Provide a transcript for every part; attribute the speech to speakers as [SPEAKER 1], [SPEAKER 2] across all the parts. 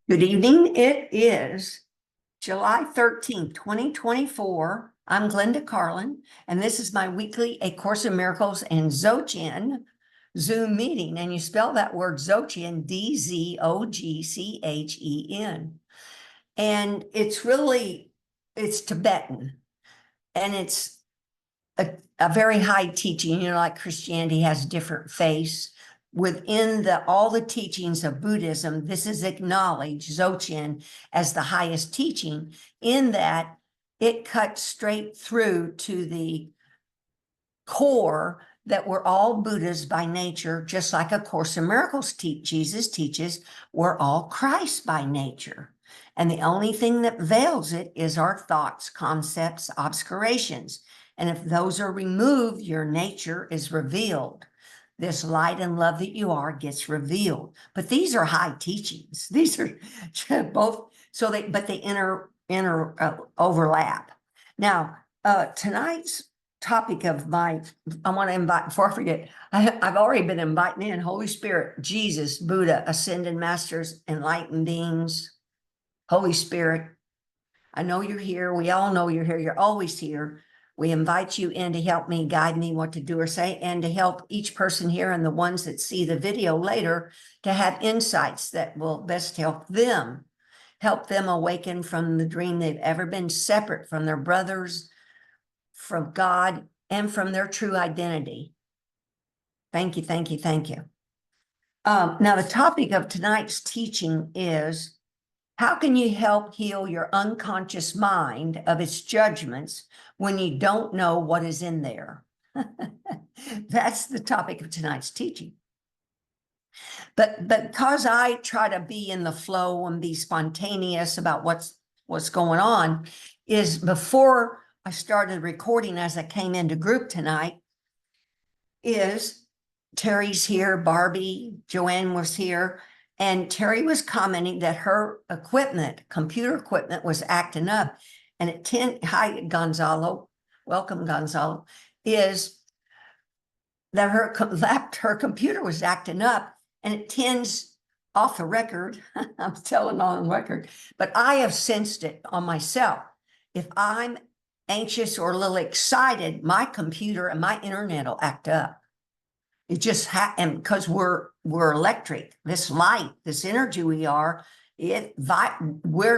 [SPEAKER 1] Good evening. It is July 13th, 2024. I'm Glenda Carlin, and this is my weekly A Course in Miracles and Dzogchen Zoom meeting. And you spell that word Dzogchen, D-Z-O-G-C-H-E-N. And it's Tibetan, and it's a very high teaching, like Christianity has different faiths. Within all the teachings of Buddhism, this is acknowledged, Dzogchen, as the highest teaching, in that it cuts straight through to the core that we're all Buddhas by nature, just like A Course in Miracles Jesus teaches, we're all Christ by nature. And the only thing that veils it is our thoughts, concepts, obscurations. And if those are removed, your nature is revealed. This light and love that you are gets revealed. But these are high teachings. These are both, but they overlap. Now, tonight's topic of I want to invite, before I forget, I've already been inviting in Holy Spirit, Jesus, Buddha, ascended masters, enlightened beings, Holy Spirit. I know you're here. We all know you're here. You're always here. We invite you in to help me, guide me what to do or say, and to help each person here and the ones that see the video later to have insights that will best help them awaken from the dream they've ever been separate from their brothers, from God, and from their true identity. Thank you, thank you, thank you. Now, the topic of tonight's teaching is, how can you help heal your unconscious mind of its judgments when you don't know what is in there? That's the topic of tonight's teaching. But because I try to be in the flow and be spontaneous about what's going on, is before I started recording, as I came into group tonight, is Terry's here, Barbie, Joanne was here, and Terry was commenting that her computer equipment was acting up. And hi, Gonzalo, welcome, Gonzalo, is that her computer was acting up, and it tends, off the record, I'm telling on the record, but I have sensed it on myself. If I'm anxious or a little excited, my computer and my internet will act up. It just and because we're electric, this light, this energy we're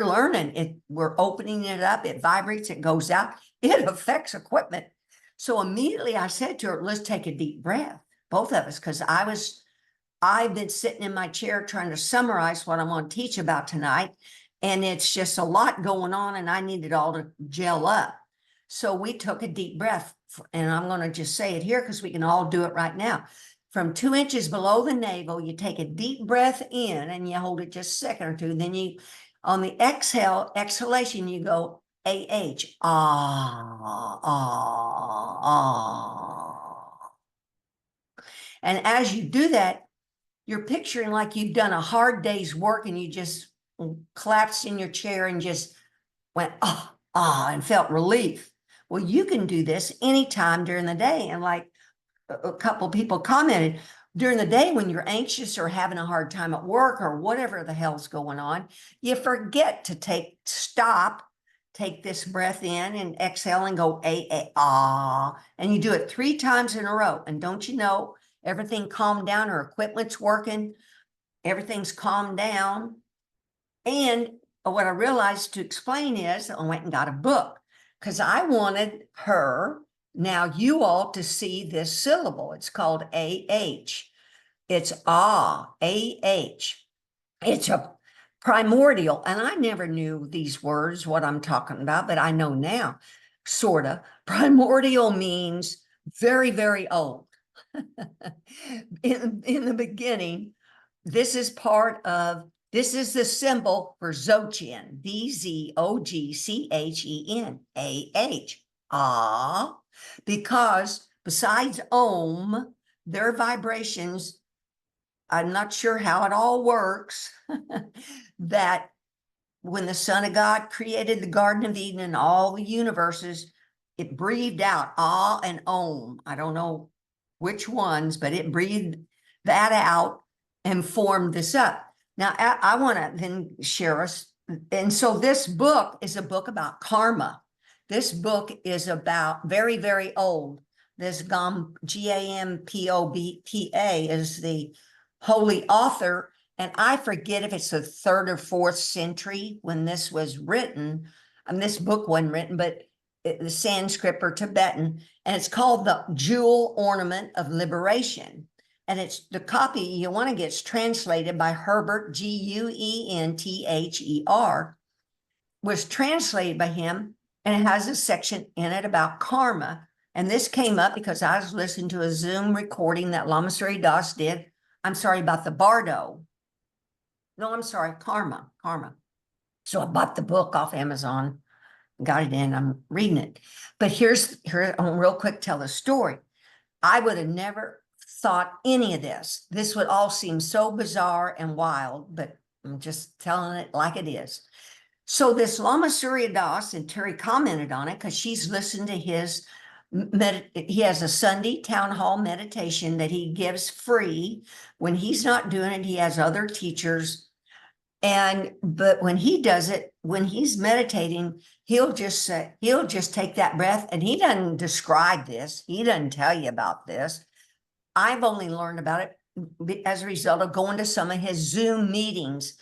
[SPEAKER 1] learning it, we're opening it up, it vibrates, it goes out, it affects equipment. So immediately I said to her, let's take a deep breath, both of us, because I've been sitting in my chair trying to summarize what I'm going to teach about tonight, and it's just a lot going on, and I need it all to gel up. So we took a deep breath, and I'm going to just say it here because we can all do it right now. From 2 inches below the navel, you take a deep breath in, and you hold it just a second or two. Then you, on the exhalation, you go A-H, ah, ah, ah. And as you do that, you're picturing like you've done a hard day's work, and you just collapsed in your chair and just went, and felt relief. Well, you can do this anytime during the day. And like a couple people commented, during the day when you're anxious or having a hard time at work or whatever the hell's going on, you forget to stop, take this breath in and exhale and go ah, and you do it 3 times in a row. And don't you know, everything calmed down, her equipment's working, everything's calmed down. And what I realized to explain is I went and got a book, because I wanted you all to see this syllable. It's called A-H. It's A-H. It's a primordial, and I never knew these words, what I'm talking about, but I know now, sort of. Primordial means very, very old. In the beginning, this is the symbol for Dzogchen, D-Z-O-G-C-H-E-N, A-H, ah, because besides Om, their vibrations, I'm not sure how it all works, that when the Son of God created the Garden of Eden and all the universes, it breathed out Ah and Om. I don't know which ones, but it breathed that out and formed this up. Now, I want to then share us. And so this book is a book about karma. This book is about very, very old. This Gampobta is the holy author. And I forget if it's the 3rd or 4th century when this was written. And this book wasn't written, but the Sanskrit or Tibetan. And it's called The Jewel Ornament of Liberation. And it's the copy you want to get translated by Herbert, Guenther, was translated by him, and it has a section in it about karma. And this came up because I was listening to a Zoom recording that Lama Surya Das did. I'm sorry about the Bardo. No, I'm sorry, karma. So I bought the book off Amazon, got it in, I'm reading it. But here, I'm real quick, tell the story. I would have never thought any of this. This would all seem so bizarre and wild, but I'm just telling it like it is. So this Lama Surya Das, and Terry commented on it because she's listened to his, he has a Sunday town hall meditation that he gives free. When he's not doing it, he has other teachers. But when he does it, when he's meditating, he'll just take that breath, and he doesn't describe this. He doesn't tell you about this. I've only learned about it as a result of going to some of his Zoom meetings.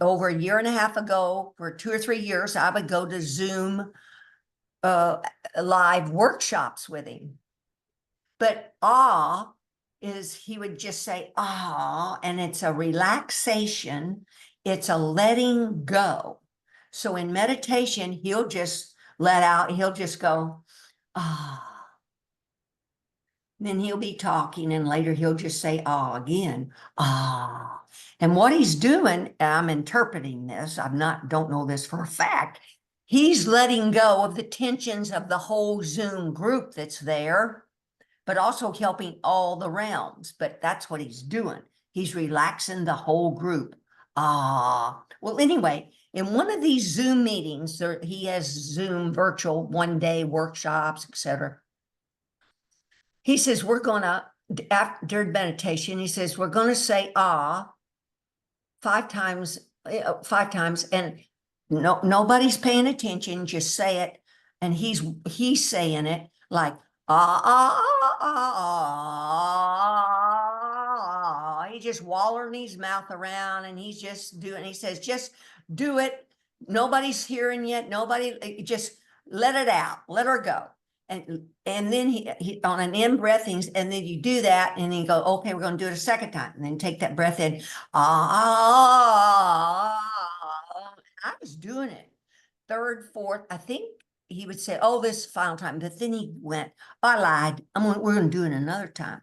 [SPEAKER 1] Over a year and a half ago, for 2 or 3 years, I would go to Zoom live workshops with him. But he would just say, and it's a relaxation. It's a letting go. So in meditation, he'll just let out, he'll just go, Then he'll be talking, and later he'll just say, again, And what he's doing, I'm interpreting this, don't know this for a fact. He's letting go of the tensions of the whole Zoom group that's there, but also helping all the realms. But that's what he's doing. He's relaxing the whole group. Well, anyway, in one of these Zoom meetings, he has Zoom virtual 1-day workshops, etc. He says, we're going to, after meditation, he says, we're going to say, 5 times, and nobody's paying attention, just say it. And he's saying it like, He just wallering his mouth around, and he's just doing, he says, just do it. Nobody's hearing yet. Nobody, just let it out, let her go. And then he on an in breath, and then you do that, and then you go, okay, we're going to do it a second time, and then take that breath in. I was doing it 3rd, 4th. I think he would say, this final time, but then he went, I lied. We're going to do it another time.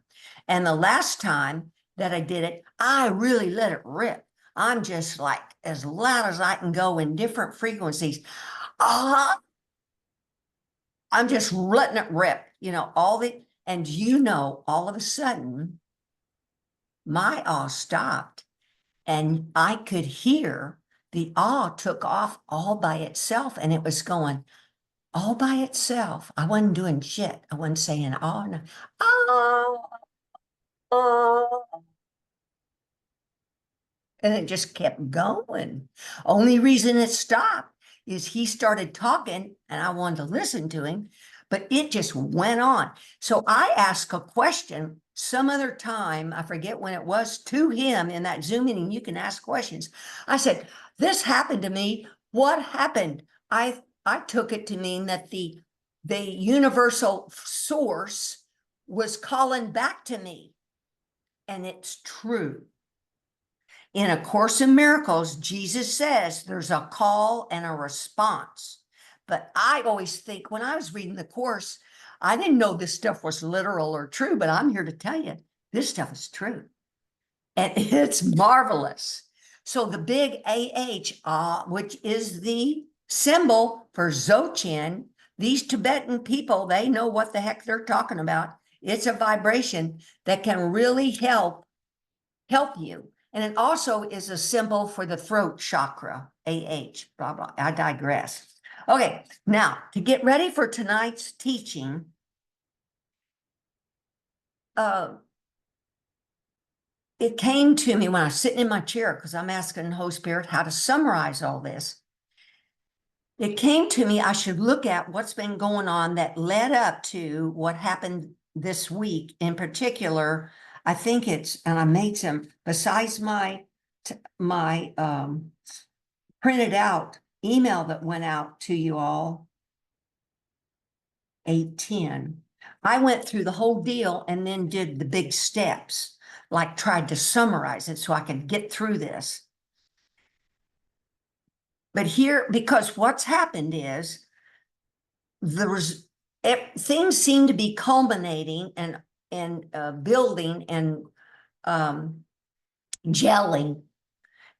[SPEAKER 1] And the last time that I did it, I really let it rip. I'm just like as loud as I can go in different frequencies. I'm just letting it rip, all of a sudden, my awe stopped, and I could hear the awe took off all by itself, and it was going all by itself. I wasn't doing shit. I wasn't saying, no. And it just kept going. Only reason it stopped is he started talking, and I wanted to listen to him, but it just went on. So I asked a question some other time, I forget when it was, to him in that Zoom meeting. You can ask questions. I said, this happened to me. What happened? I took it to mean that the universal source was calling back to me. And it's true. In A Course in Miracles, Jesus says there's a call and a response. But I always think, when I was reading the Course, I didn't know this stuff was literal or true, but I'm here to tell you, this stuff is true. And it's marvelous. So the big which is the symbol for Dzogchen, these Tibetan people, they know what the heck they're talking about. It's a vibration that can really help you. And it also is a symbol for the throat chakra, blah, blah. I digress. Okay, now to get ready for tonight's teaching, it came to me when I was sitting in my chair, because I'm asking the Holy Spirit how to summarize all this. It came to me, I should look at what's been going on that led up to what happened this week. In particular, I think it's, and I made some, besides my printed out email that went out to you all, 8:10. I went through the whole deal and then did the big steps, like tried to summarize it so I could get through this. But here, because what's happened is things seem to be culminating and building and gelling.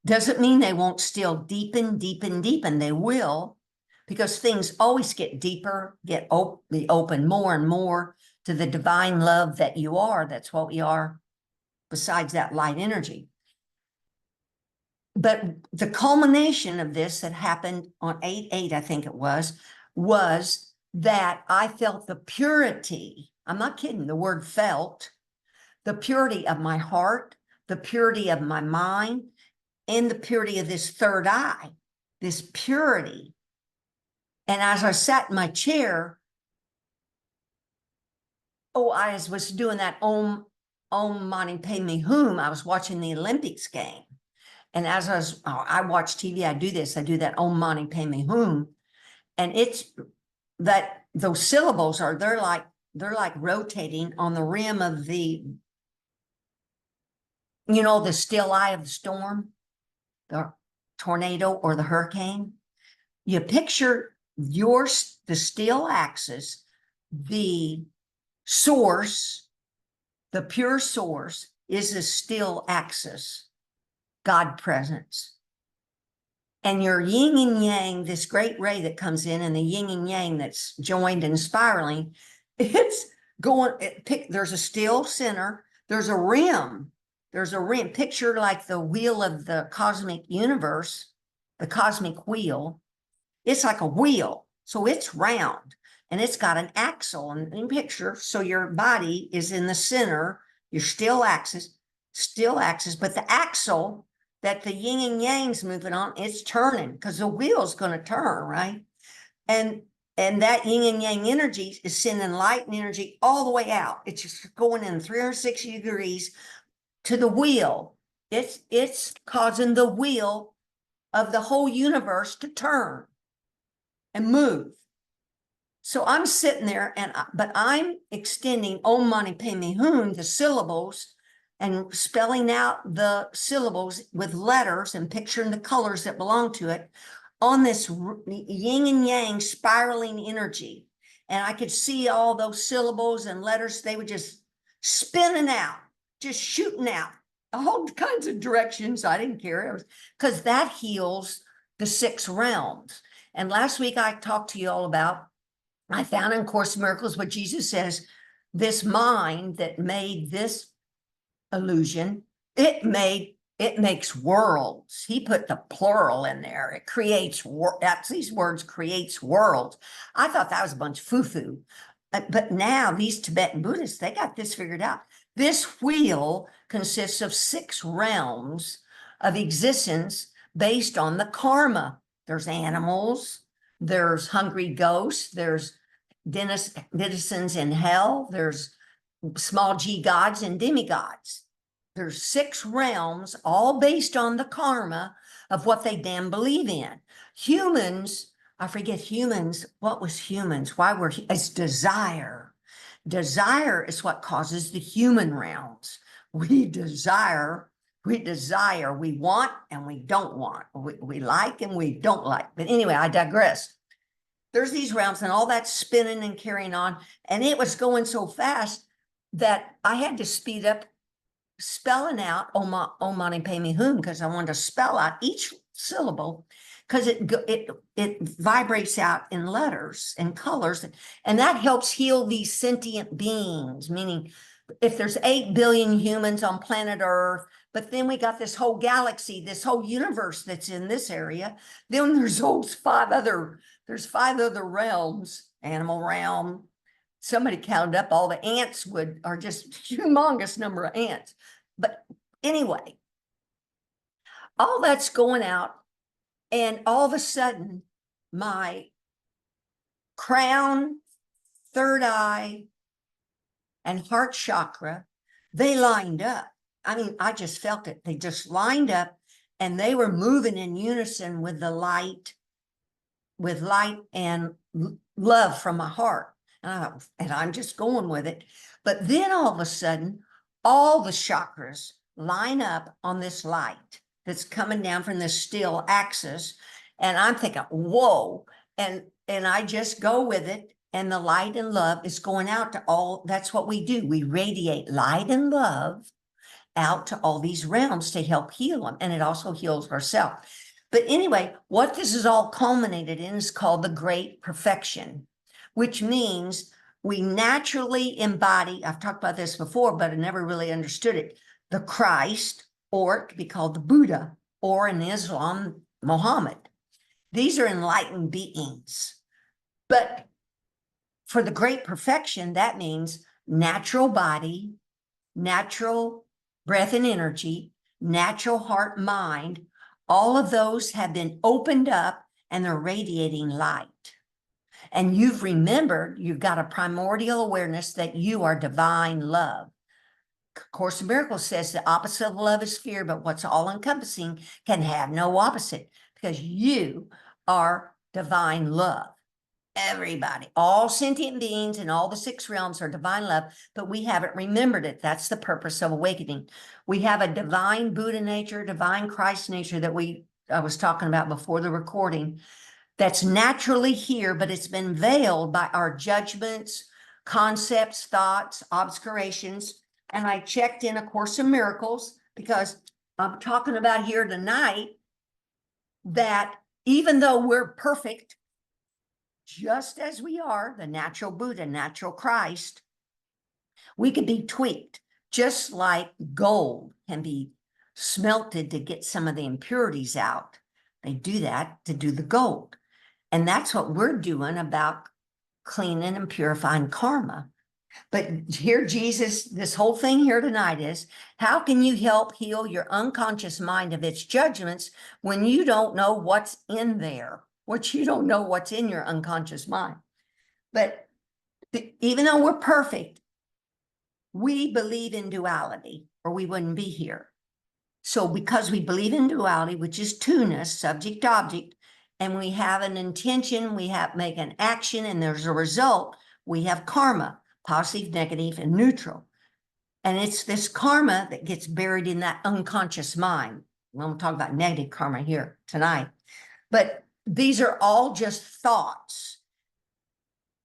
[SPEAKER 1] Doesn't mean they won't still deepen. They will, because things always get deeper, be open more and more to the divine love that you are. That's what we are, besides that light energy. But the culmination of this that happened on 8/8, I think it was that I felt the purity. I'm not kidding. The word felt, the purity of my heart, the purity of my mind, and the purity of this third eye, this purity. And as I sat in my chair, I was doing that Om Mani Padme Hum. I was watching the Olympics game. And as I watch TV, I do that Om Mani Padme Hum. And it's that those syllables they're like rotating on the rim of the still eye of the storm, the tornado or the hurricane. You picture the still axis, the source, the pure source is a still axis, God presence. And your yin and yang, this great ray that comes in, and the yin and yang that's joined and spiraling, it's going, there's a still center, there's a rim, picture like the wheel of the cosmic universe, the cosmic wheel. It's like a wheel, so it's round, and it's got an axle, and in picture, so your body is in the center, your still axis, but the axle that the yin and yang's moving on, it's turning, because the wheel's going to turn, right? And that yin and yang energy is sending light and energy all the way out. It's just going in 360 degrees to the wheel. It's causing the wheel of the whole universe to turn and move. So I'm sitting there, but I'm extending Om Mani Padme Hum, the syllables, and spelling out the syllables with letters and picturing the colors that belong to it on this yin and yang spiraling energy. And I could see all those syllables and letters, they were just spinning out, just shooting out all kinds of directions. I didn't care, because that heals the 6 realms. And last week I talked to you all about, I found in Course in Miracles what Jesus says, this mind that made this illusion, it makes worlds. He put the plural in there. It creates, that's these words, creates worlds. I thought that was a bunch of foo-foo. But now these Tibetan Buddhists, they got this figured out. This wheel consists of 6 realms of existence based on the karma. There's animals, there's hungry ghosts, there's denizens in hell, there's small g gods and demigods. There's 6 realms, all based on the karma of what they damn believe in. Humans, I forget humans, what was humans? It's desire. Desire is what causes the human realms. We desire, we want and we don't want. We like and we don't like. But anyway, I digress. There's these realms and all that spinning and carrying on. And it was going so fast that I had to speed up spelling out Om Mani Padme Hum, because I wanted to spell out each syllable, because it vibrates out in letters and colors, and that helps heal these sentient beings. Meaning, if there's 8 billion humans on planet Earth, but then we got this whole galaxy, this whole universe that's in this area, then there's 5 other realms, animal realm. Somebody counted up all the ants are just humongous number of ants. But Anyway, all that's going out, and all of a sudden, my crown, third eye, and heart chakra, they lined up. I mean, I just felt it. They just lined up, and they were moving in unison with the light, and love from my heart. And I'm just going with it. But then all of a sudden, all the chakras line up on this light that's coming down from this still axis. And I'm thinking, whoa. And I just go with it. And the light and love is going out to all. That's what we do. We radiate light and love out to all these realms to help heal them. And it also heals ourselves. But anyway, what this is all culminated in is called the great perfection, which means we naturally embody, I've talked about this before, but I never really understood it, the Christ, or it could be called the Buddha, or in Islam, Muhammad. These are enlightened beings. But for the great perfection, that means natural body, natural breath and energy, natural heart, mind, all of those have been opened up and they're radiating light. And you've remembered, you've got a primordial awareness that you are divine love. Course in Miracles says the opposite of love is fear, but what's all encompassing can have no opposite, because you are divine love. Everybody, all sentient beings in all the 6 realms are divine love, but we haven't remembered it. That's the purpose of awakening. We have a divine Buddha nature, divine Christ nature that I was talking about before the recording, that's naturally here, but it's been veiled by our judgments, concepts, thoughts, obscurations. And I checked in A Course in Miracles, because I'm talking about here tonight that even though we're perfect, just as we are, the natural Buddha, natural Christ, we could be tweaked, just like gold can be smelted to get some of the impurities out. They do that to do the gold. And that's what we're doing about cleaning and purifying karma. But here, Jesus, this whole thing here tonight is, how can you help heal your unconscious mind of its judgments when you don't know what's in there? Which you don't know what's in your unconscious mind. But even though we're perfect, we believe in duality, or we wouldn't be here. So because we believe in duality, which is two-ness, subject object, and we have an intention, we have make an action, and there's a result, we have karma, positive, negative, and neutral. And it's this karma that gets buried in that unconscious mind. We won't talk about negative karma here tonight, but these are all just thoughts.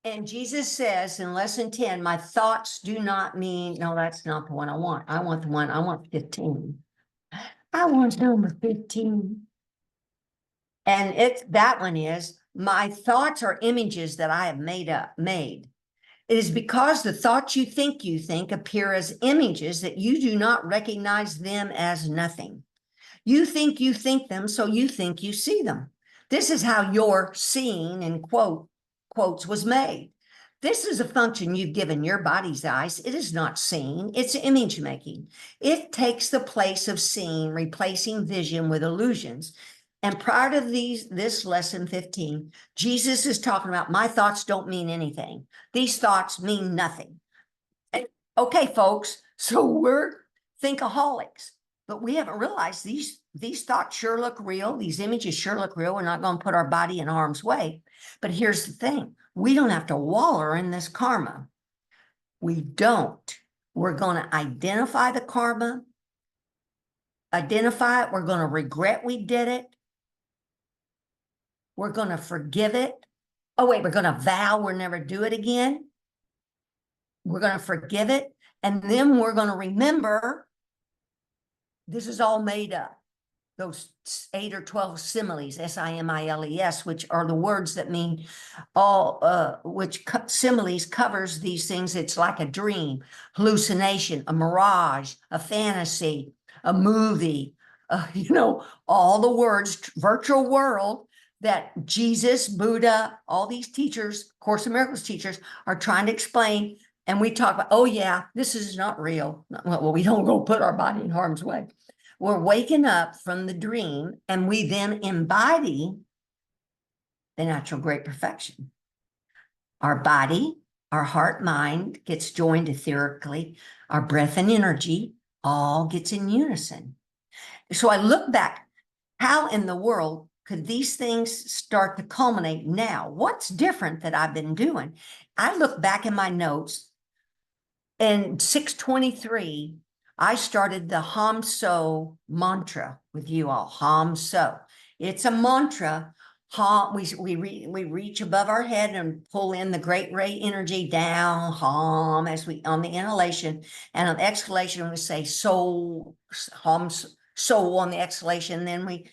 [SPEAKER 1] And Jesus says in lesson 10, my thoughts do not mean, no, that's not the one I want. I want the one, I want 15. I want number 15. And that one is, my thoughts are images that I have made. It is because the thoughts you think appear as images that you do not recognize them as nothing. You think them, so you think you see them. This is how your seeing, in quotes, was made. This is a function you've given your body's eyes. It is not seeing, it's image making. It takes the place of seeing, replacing vision with illusions. And prior to this lesson 15, Jesus is talking about, my thoughts don't mean anything. These thoughts mean nothing. Okay, folks, so we're thinkaholics, but we haven't realized these thoughts sure look real. These images sure look real. We're not going to put our body in harm's way. But here's the thing. We don't have to wallow in this karma. We don't. We're going to identify the karma, identify it. We're going to regret we did it. We're going to forgive it. Oh, wait, we're going to vow we'll never do it again. We're going to forgive it. And then we're going to remember this is all made up. Those 8 or 12 similes, S-I-M-I-L-E-S, which are the words that mean all, similes covers these things. It's like a dream, hallucination, a mirage, a fantasy, a movie, all the words, virtual world that Jesus, Buddha, all these teachers, Course in Miracles teachers are trying to explain. And we talk about, oh yeah, this is not real. Well, we don't go put our body in harm's way. We're waking up from the dream, and we then embody the natural great perfection. Our body, our heart, mind gets joined etherically. Our breath and energy all gets in unison. So I look back, how in the world could these things start to culminate now? What's different that I've been doing? I look back in my notes, in 623, I started the Ham So mantra with you all. Ham So. It's a mantra. We reach above our head and pull in the great ray energy down, Ham, as we on the inhalation, and on the exhalation we say so, Ham So on the exhalation. Then we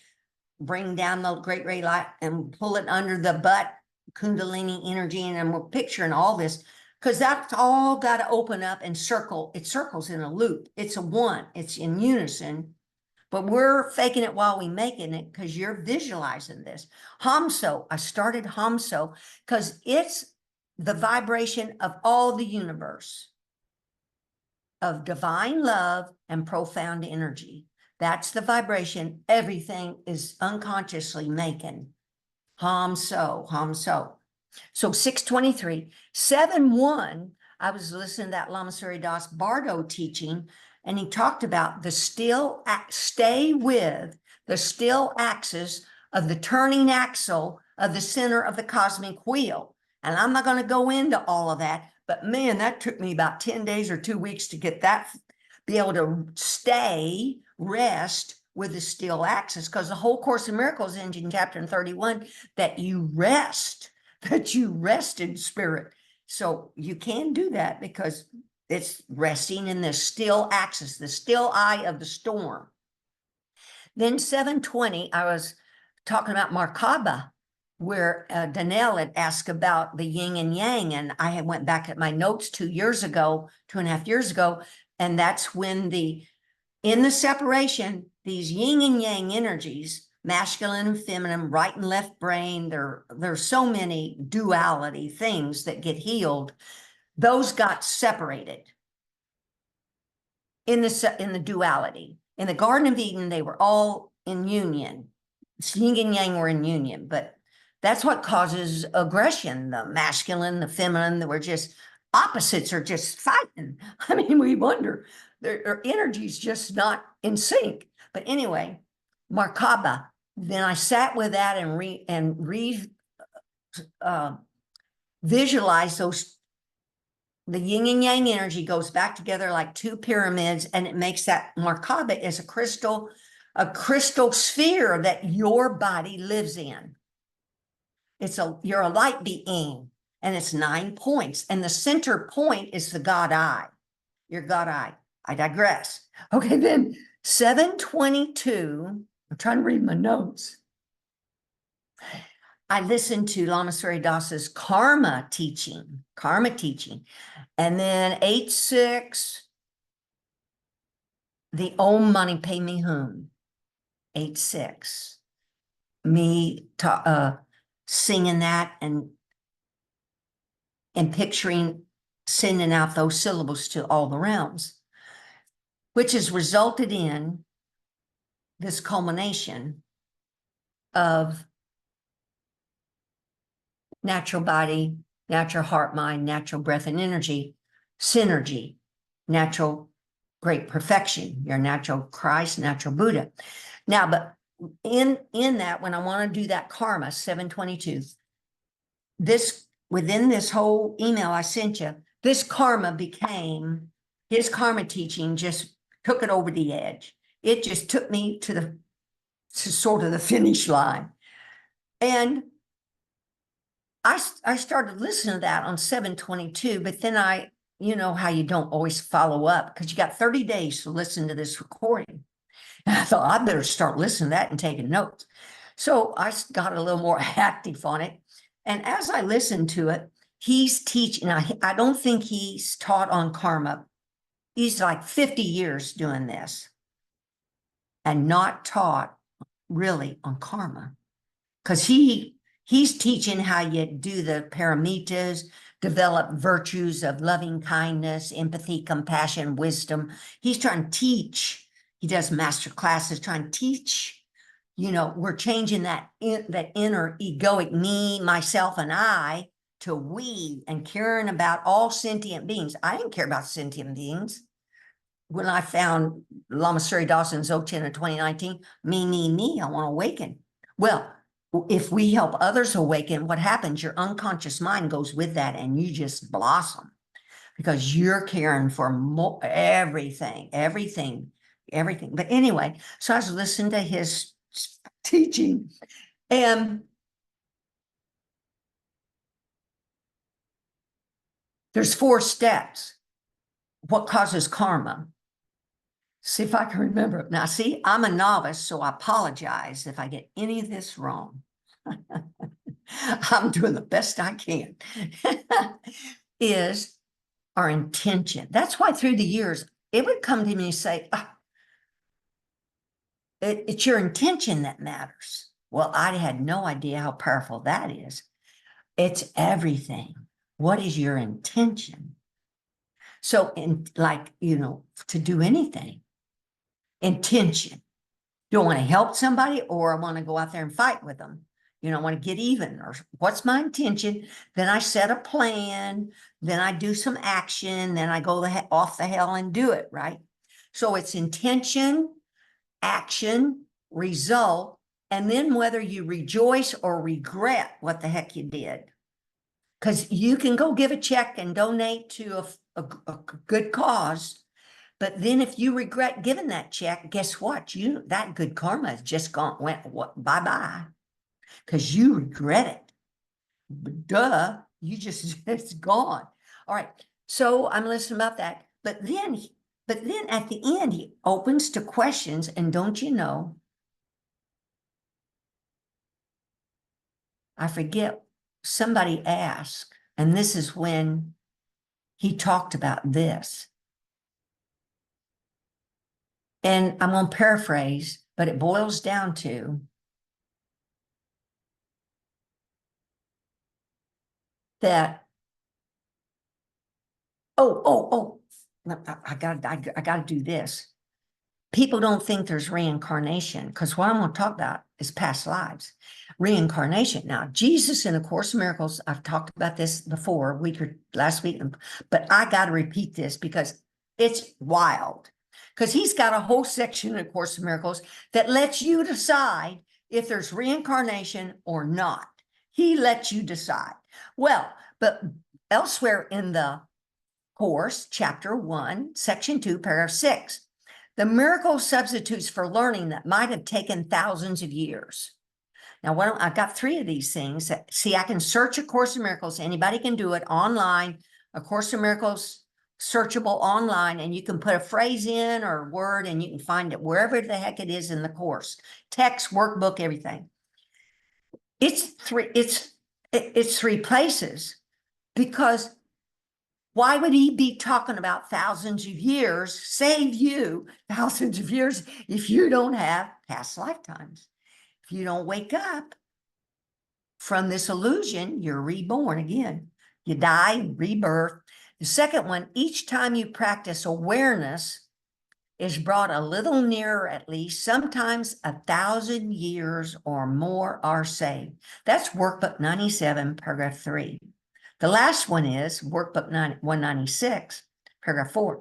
[SPEAKER 1] bring down the great ray light and pull it under the butt, Kundalini energy, and we're picturing all this, because that's all got to open up and circle. It circles in a loop. It's a one. It's in unison. But we're faking it while we making it, because you're visualizing this. Hamso, I started Hamso because it's the vibration of all the universe of divine love and profound energy. That's the vibration everything is unconsciously making. Hamso, Hamso. So 623, 7-1, I was listening to that Lama Surya Das Bardo teaching, and he talked about the stay with the still axis of the turning axle of the center of the cosmic wheel. And I'm not going to go into all of that, but man, that took me about 10 days or 2 weeks to get that, be able to stay, rest with the still axis, because the whole Course in Miracles in chapter 31, that you rest in spirit. So you can do that because it's resting in the still axis, the still eye of the storm. Then 720, I was talking about Merkaba, where Danelle had asked about the yin and yang, and I had went back at my notes 2.5 years ago, and that's when in the separation, these yin and yang energies, masculine and feminine, right and left brain, there's so many duality things that get healed. Those got separated in the duality. In the Garden of Eden, they were all in union. Yin and yang were in union, but that's what causes aggression. The masculine, the feminine, that were just opposites are just fighting. I mean, we wonder, their energy's just not in sync. But anyway, Merkaba. Then I sat with that and visualized those. The yin and yang energy goes back together like two pyramids, and it makes that Merkaba is a crystal sphere that your body lives in. You're a light being, and it's 9 points, and the center point is the God eye. Your God eye. I digress. Okay, then 722. I'm trying to read my notes. I listened to Lama Surya Das's karma teaching. And then 8-6, the Om Mani Padme Hum. 8-6. Me singing that and picturing sending out those syllables to all the realms, which has resulted in this culmination of natural body, natural heart, mind, natural breath and energy, synergy, natural great perfection, your natural Christ, natural Buddha. Now, but in that, when I want to do that karma, 722, within this whole email I sent you, this karma became, his karma teaching just took it over the edge. It just took me to sort of the finish line. And I started listening to that on 722, but then you know how you don't always follow up because you got 30 days to listen to this recording. And I thought I better start listening to that and taking notes. So I got a little more active on it. And as I listened to it, he's teaching. I don't think he's taught on karma. He's like 50 years doing this and not taught really on karma, because he's teaching how you do the paramitas, develop virtues of loving kindness, empathy, compassion, wisdom. He's trying to teach. He does master classes trying to teach. You know, we're changing that inner egoic me, myself, and I to we, and caring about all sentient beings. I didn't care about sentient beings when I found Lama Surya Dawson Dzogchen in 2019. Me, I want to awaken. Well, if we help others awaken, what happens? Your unconscious mind goes with that, and you just blossom because you're caring for everything. But anyway, so I was listening to his teaching, and there's 4 steps. What causes karma? See if I can remember it. Now, see, I'm a novice, so I apologize if I get any of this wrong. I'm doing the best I can. Is our intention. That's why through the years, it would come to me and say, it's your intention that matters. Well, I had no idea how powerful that is. It's everything. What is your intention? So, to do anything, intention. Do I want to help somebody, or I want to go out there and fight with them? I want to get even, or what's my intention? Then I set a plan, then I do some action, then I go off the hell and do it, right? So it's intention, action, result, and then whether you rejoice or regret what the heck you did. Because you can go give a check and donate to a good cause, but then if you regret giving that check, guess what? That good karma has just went bye-bye. Because you regret it. Duh, it's gone. All right, so I'm listening about that. But then at the end, he opens to questions, and don't you know, I forget, somebody asked, and this is when he talked about this. And I'm going to paraphrase, but it boils down to that. I got to do this. People don't think there's reincarnation, because what I'm going to talk about is past lives. Reincarnation. Now, Jesus in A Course in Miracles, I've talked about this before, last week, but I got to repeat this because it's wild. Because he's got a whole section in A Course in Miracles that lets you decide if there's reincarnation or not. He lets you decide. Well, but elsewhere in the Course, chapter 1, section 2, paragraph 6, the miracle substitutes for learning that might have taken thousands of years. Now, I've got 3 of these things. See, I can search A Course in Miracles. Anybody can do it online. A Course in Miracles, searchable online, and you can put a phrase in or a word, and you can find it wherever the heck it is in the course. Text, workbook, everything. It's 3 places, because why would he be talking about thousands of years, save you thousands of years, if you don't have past lifetimes? If you don't wake up from this illusion, you're reborn again. You die, rebirth. The second one, each time you practice awareness is brought a little nearer, at least, sometimes 1,000 years or more are saved. That's workbook 97, paragraph 3. The last one is workbook 196, paragraph 4.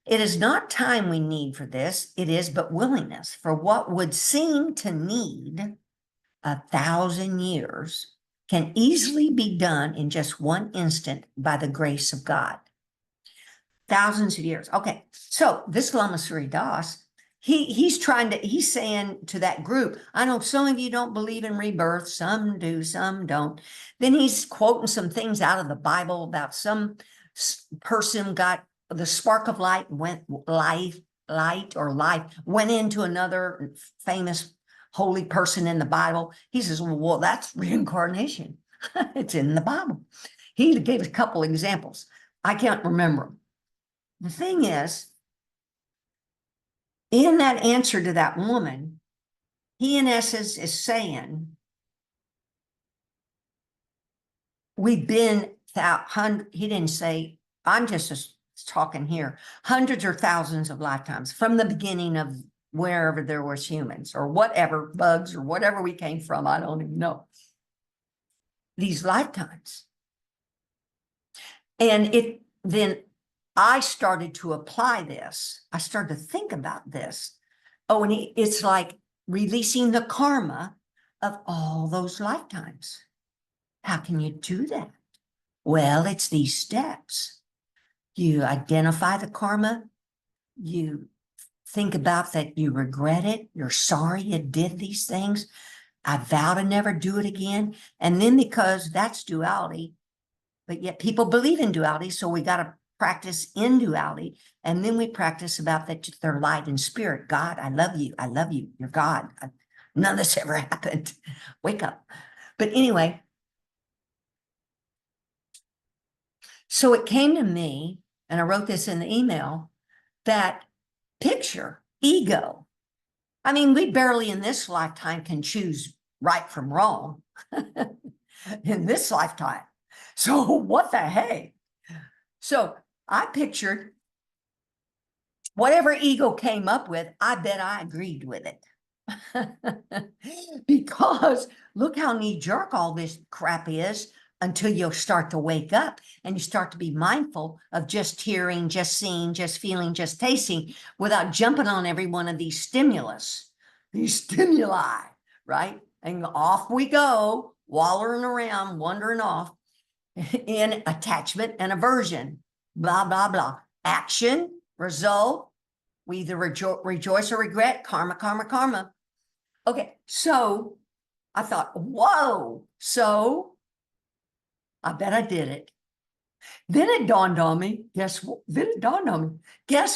[SPEAKER 1] It is not time we need for this. It is but willingness. For what would seem to need 1,000 years can easily be done in just one instant by the grace of God. Thousands of years. Okay, so this Lama Surya Das, he's saying to that group, I know some of you don't believe in rebirth, some do, some don't. Then he's quoting some things out of the Bible about some person got the spark of light, went light went into another famous holy person in the Bible. He says, well, that's reincarnation. It's in the Bible. He gave a couple examples. I can't remember them. The thing is, in that answer to that woman, he in essence is saying, we've been he didn't say, I'm just talking here, hundreds or thousands of lifetimes from the beginning of wherever there was humans or whatever, bugs or whatever we came from. I don't even know. These lifetimes. And then I started to apply this. I started to think about this. Oh, and it's like releasing the karma of all those lifetimes. How can you do that? Well, it's these steps. You identify the karma. You think about that you regret it. You're sorry you did these things. I vow to never do it again. And then because that's duality, but yet people believe in duality, so we got to practice in duality. And then we practice about that they're light and spirit. God, I love you. I love you. You're God. None of this ever happened. Wake up. But anyway, so it came to me, and I wrote this in the email, that picture, ego. I mean, we barely in this lifetime can choose right from wrong in this lifetime. So what the heck? So I pictured whatever ego came up with, I bet I agreed with it. Because look how knee-jerk all this crap is until you start to wake up and you start to be mindful of just hearing, just seeing, just feeling, just tasting without jumping on every one of these stimuli, right? And off we go, wallowing around, wandering off in attachment and aversion, blah, blah, blah. Action, result, we either rejoice or regret, karma, karma, karma. Okay, so I thought, whoa, so I bet I did it. Then it dawned on me, guess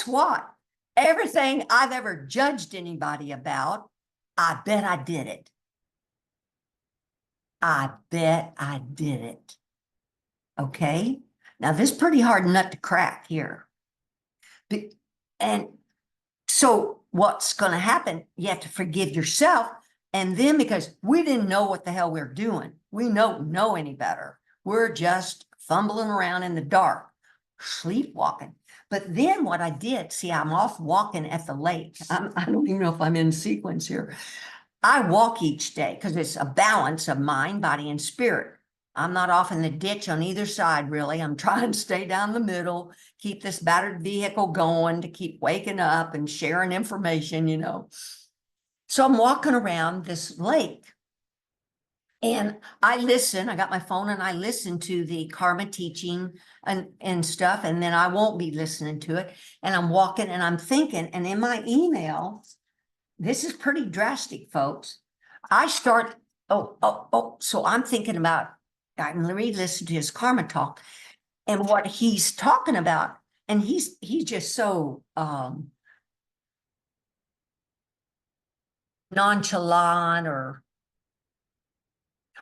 [SPEAKER 1] what? Everything I've ever judged anybody about, I bet I did it. I bet I did it. Okay, now this is pretty hard nut to crack here. And so what's going to happen? You have to forgive yourself. And then because we didn't know what the hell we're doing, we don't know any better. We're just fumbling around in the dark, sleepwalking. But then what I did, see, I'm off walking at the lake. I don't even know if I'm in sequence here. I walk each day because it's a balance of mind, body, and spirit. I'm not off in the ditch on either side, really. I'm trying to stay down the middle, keep this battered vehicle going, to keep waking up and sharing information, you know. So I'm walking around this lake and I listen. I got my phone and I listen to the karma teaching and stuff, and then I won't be listening to it. And I'm walking and I'm thinking, and in my email, this is pretty drastic, folks. I start, so I'm thinking about, I re-listen to his karma talk and what he's talking about. And he's just so nonchalant, or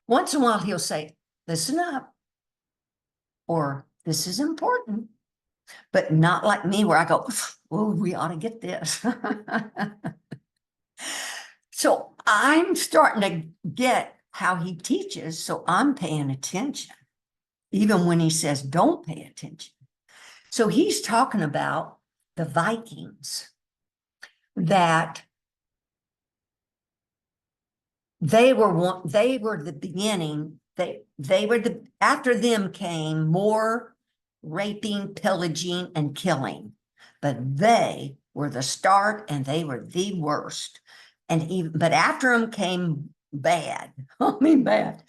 [SPEAKER 1] once in a while he'll say, listen up, or this is important, but not like me where I go, oh, we ought to get this. So I'm starting to get how he teaches, so I'm paying attention, even when he says don't pay attention. So he's talking about the Vikings, that they were the beginning. After them came more raping, pillaging, and killing, but they were the start and they were the worst. But after them came bad. I mean, bad.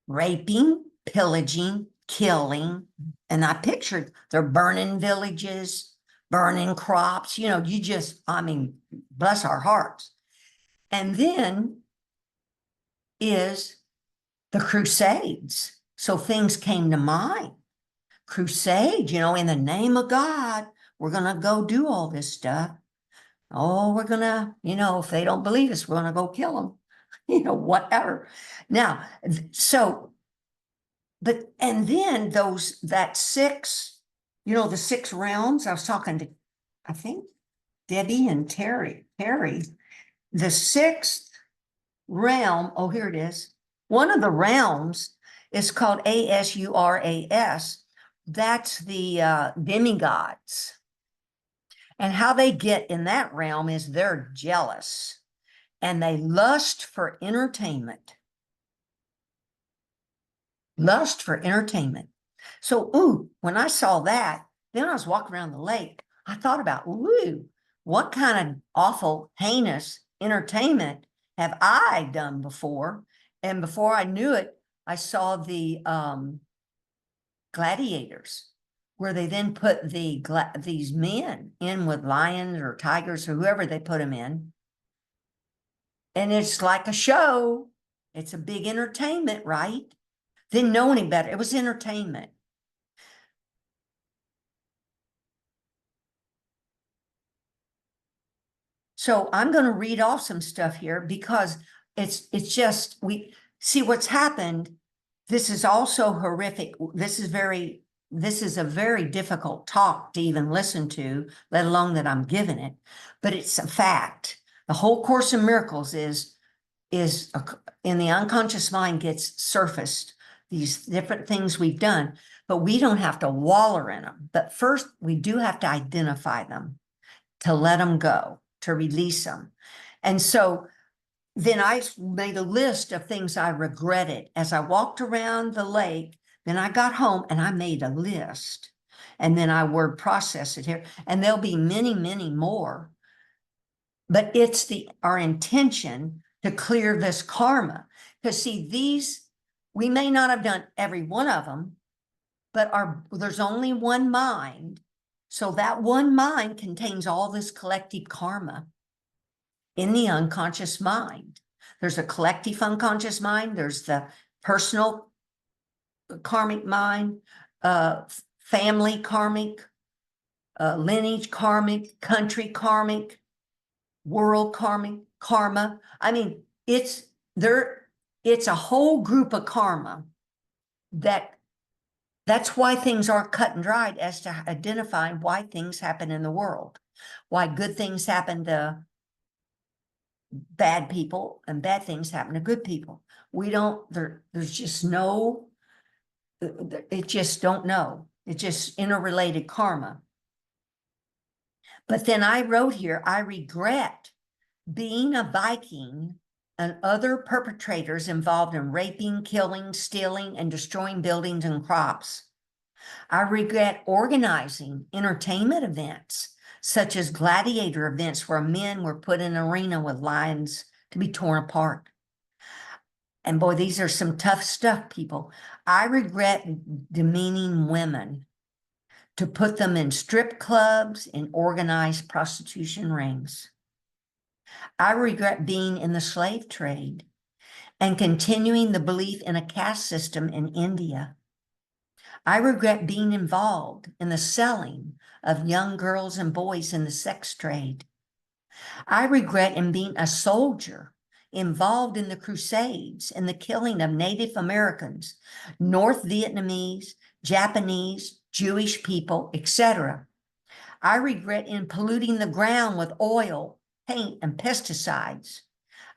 [SPEAKER 1] Raping, pillaging, killing. And I pictured they're burning villages, burning crops, you know, I mean, bless our hearts. And then is the Crusades. So things came to mind. Crusade, you know, in the name of God, we're going to go do all this stuff. Oh, we're going to, you know, if they don't believe us, we're going to go kill them, you know, whatever. Now, so, but, and then that six, you know, the six realms, I was talking to, I think, Debbie and Terry, the sixth realm, oh, here it is. One of the realms It's called Asuras. That's the demigods. And how they get in that realm is they're jealous and they lust for entertainment. Lust for entertainment. So, ooh, when I saw that, then I was walking around the lake. I thought about, ooh, what kind of awful, heinous entertainment have I done before? And before I knew it, I saw the gladiators, where they then put these men in with lions or tigers or whoever they put them in. And it's like a show. It's a big entertainment, right? Didn't know any better. It was entertainment. So I'm going to read off some stuff here because it's just, we see what's happened. This is also horrific. This is a very difficult talk to even listen to, let alone that I'm giving it, but it's a fact. The whole Course in Miracles is in the unconscious mind gets surfaced, these different things we've done, but we don't have to waller in them. But first, we do have to identify them, to let them go, to release them. And so then I made a list of things I regretted as I walked around the lake. Then I got home and I made a list. And then I word processed it here. And there'll be many, many more. But it's our intention to clear this karma. Because see, we may not have done every one of them, but there's only one mind. So that one mind contains all this collective karma in the unconscious mind. There's a collective unconscious mind. There's the personal karmic mind, family karmic, lineage karmic, country karmic, world karma. I mean, it's a whole group of karma that's why things aren't cut and dried as to identifying why things happen in the world, why good things happen to bad people and bad things happen to good people. There's just no, it just don't know. It's just interrelated karma. But then I wrote here, I regret being a Viking and other perpetrators involved in raping, killing, stealing, and destroying buildings and crops. I regret organizing entertainment events, such as gladiator events where men were put in an arena with lions to be torn apart. And boy, these are some tough stuff, people. I regret demeaning women, to put them in strip clubs and organized prostitution rings. I regret being in the slave trade and continuing the belief in a caste system in India. I regret being involved in the selling of young girls and boys in the sex trade. I regret in being a soldier involved in the Crusades and the killing of Native Americans, North Vietnamese, Japanese, Jewish people, etc. I regret in polluting the ground with oil, paint, and pesticides.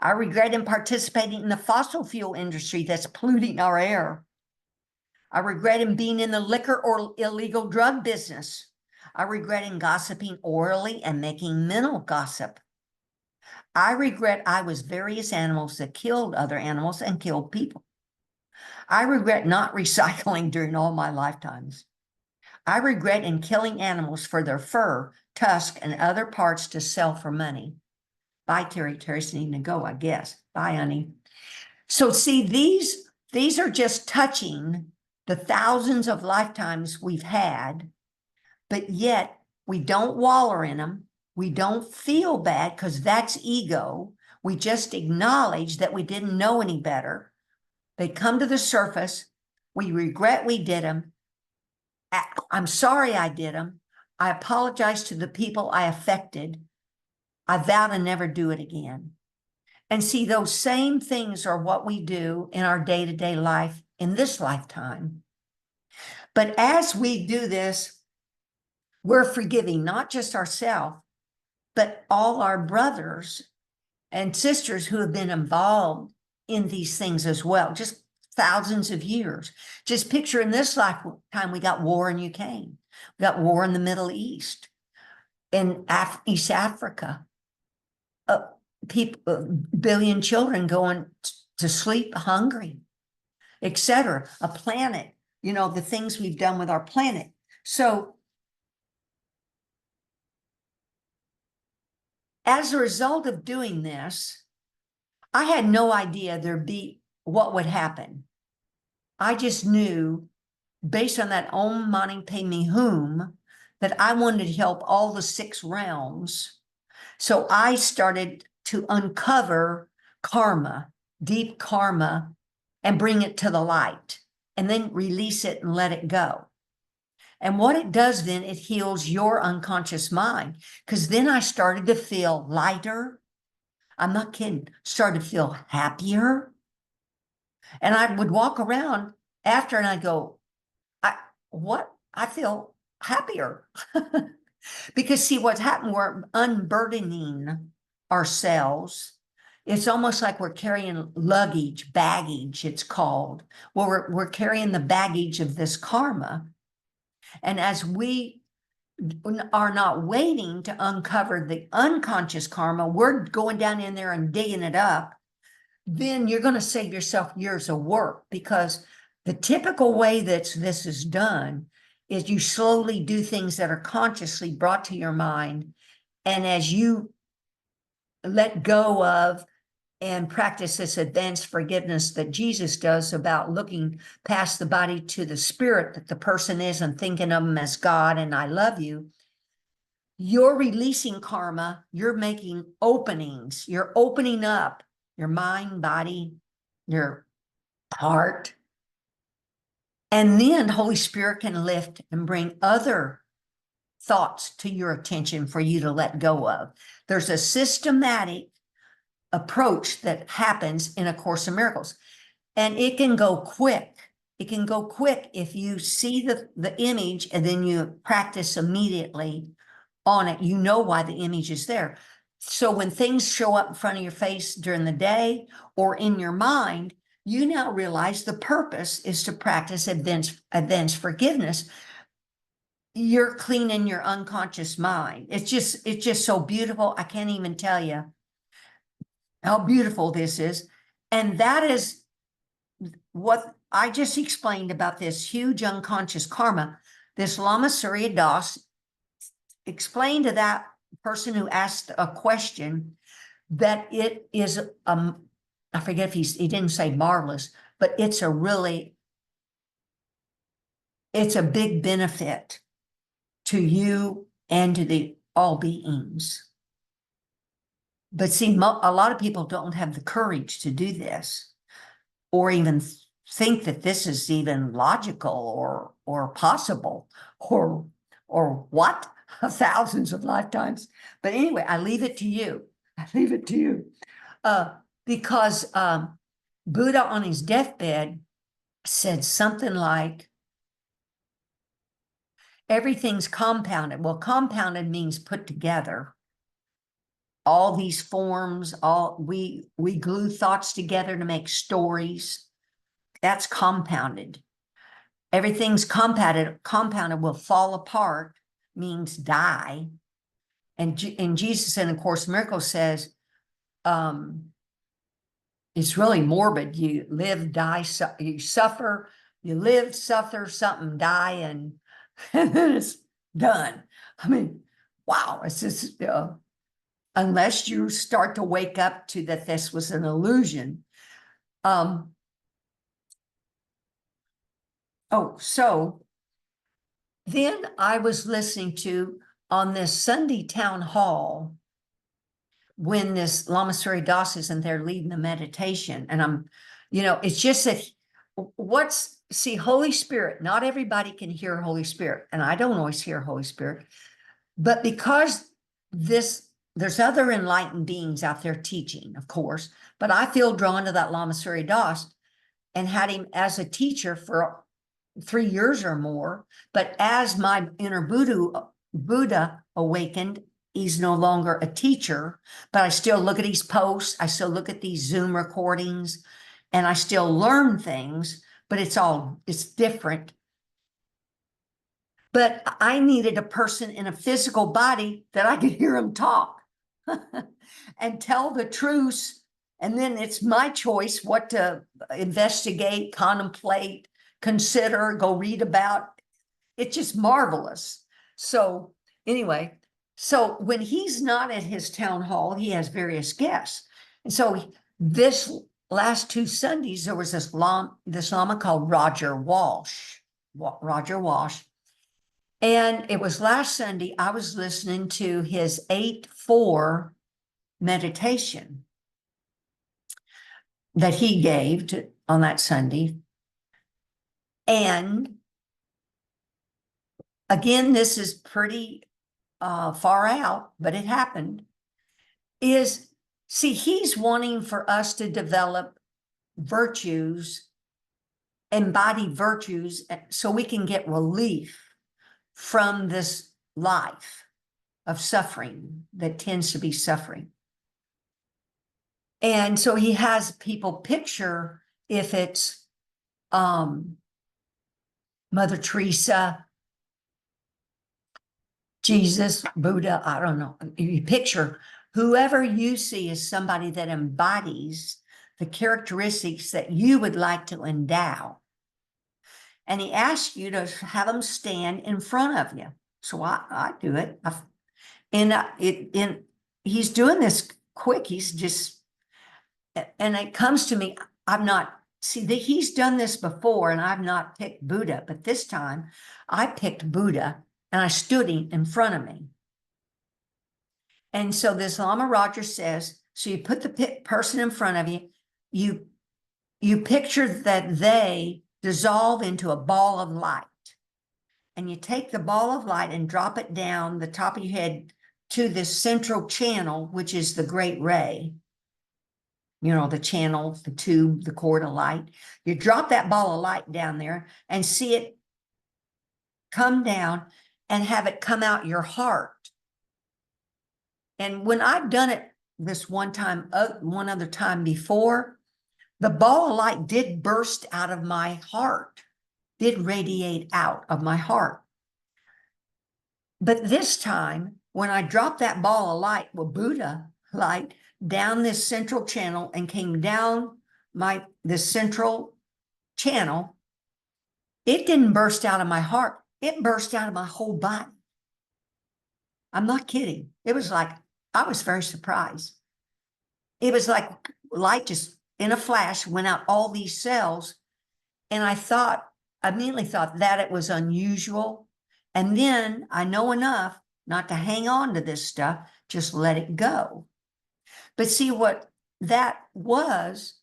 [SPEAKER 1] I regret in participating in the fossil fuel industry that's polluting our air. I regret in being in the liquor or illegal drug business. I regret in gossiping orally and making mental gossip. I regret I was various animals that killed other animals and killed people. I regret not recycling during all my lifetimes. I regret in killing animals for their fur, tusk, and other parts to sell for money. Bye, Terry. Terry's needing to go, I guess. Bye, honey. So see, these are just touching the thousands of lifetimes we've had, but yet we don't waller in them. We don't feel bad because that's ego. We just acknowledge that we didn't know any better. They come to the surface. We regret we did them. I'm sorry I did them. I apologize to the people I affected. I vow to never do it again. And see, those same things are what we do in our day-to-day life in this lifetime. But as we do this, we're forgiving not just ourselves, but all our brothers and sisters who have been involved in these things as well. Just thousands of years. Just picture in this lifetime, we got war in Ukraine, we got war in the Middle East, in East Africa, people, billion children going to sleep hungry, etc. A planet, you know, the things we've done with our planet. So as a result of doing this, I had no idea there'd be what would happen. I just knew, based on that Om Mani Padme Hum, that I wanted to help all the 6 realms. So I started to uncover karma, deep karma, and bring it to the light, and then release it and let it go. And what it does then, it heals your unconscious mind, because then I started to feel lighter. I'm not kidding, started to feel happier. And I would walk around after and I'd go, I feel happier. Because see, what's happened, we're unburdening ourselves. It's almost like we're carrying luggage, baggage, it's called. Well, we're carrying the baggage of this karma. And as we are not waiting to uncover the unconscious karma, we're going down in there and digging it up, then you're going to save yourself years of work, because the typical way that this is done is you slowly do things that are consciously brought to your mind. And as you let go of and practice this advanced forgiveness that Jesus does about looking past the body to the spirit that the person is and thinking of them as God and I love you, you're releasing karma, you're making openings, you're opening up your mind, body, your heart. And then Holy Spirit can lift and bring other thoughts to your attention for you to let go of. There's a systematic approach that happens in A Course in Miracles, and it can go quick. It can go quick if you see the image and then you practice immediately on it. You know why the image is there. So when things show up in front of your face during the day or in your mind, you now realize the purpose is to practice advanced forgiveness. You're cleaning your unconscious mind. It's just so beautiful. I can't even tell you how beautiful this is. And that is what I just explained about this huge unconscious karma. This Lama Surya Das explained to that person who asked a question that it is, I forget if he didn't say marvelous, but it's a big benefit to you and to the all beings. But see, a lot of people don't have the courage to do this, or even think that this is even logical or possible, or what, thousands of lifetimes. But anyway, I leave it to you. I leave it to you. Because Buddha on his deathbed said something like, everything's compounded. Well, compounded means put together. All these forms, we glue thoughts together to make stories. That's compounded. Everything's compounded will fall apart, means die. And Jesus in A Course in Miracles says, it's really morbid. You live, die, you suffer, you live, suffer, something, die, and then it's done. I mean, wow, it's just, unless you start to wake up to that this was an illusion. So then I was listening to, on this Sunday town hall, when this Lama Surya Das isn't there leading the meditation, and it's just that Holy Spirit, not everybody can hear Holy Spirit, and I don't always hear Holy Spirit, but because there's other enlightened beings out there teaching, of course, but I feel drawn to that Lama Surya Das and had him as a teacher for 3 years or more. But as my inner Buddha awakened, he's no longer a teacher, but I still look at his posts. I still look at these Zoom recordings, and I still learn things, but it's different. But I needed a person in a physical body that I could hear him talk and tell the truth. And then it's my choice what to investigate, contemplate, consider, go read about. It's just marvelous. So anyway, so when he's not at his town hall, he has various guests. And so this last 2 Sundays, there was this Lama called Roger Walsh. Roger Walsh. And it was last Sunday, I was listening to his 8-4 meditation that he gave on that Sunday. And again, this is pretty far out, but it happened. He's wanting for us to develop virtues, embody virtues, so we can get relief from this life of suffering that tends to be suffering. And so he has people picture if it's Mother Teresa, Jesus, Buddha, I don't know. You picture whoever you see as somebody that embodies the characteristics that you would like to endow. And he asks you to have them stand in front of you. So I do it. He's doing this quick. He's just, and it comes to me, he's done this before and I've not picked Buddha, but this time I picked Buddha and I stood him in front of me. And so this Lama Roger says, so you put the person in front of you, you picture that they dissolve into a ball of light. And you take the ball of light and drop it down the top of your head to this central channel, which is the great ray. You know, the channel, the tube, the cord of light. You drop that ball of light down there and see it come down and have it come out your heart. And when I've done it this one other time before, the ball of light did burst out of my heart, did radiate out of my heart. But this time, when I dropped that ball of light, Buddha light, down this central channel and came down this central channel, it didn't burst out of my heart. It burst out of my whole body. I'm not kidding. It was like, I was very surprised. It was like light just in a flash went out all these cells. And I immediately thought that it was unusual. And then I know enough not to hang on to this stuff, just let it go. But see what that was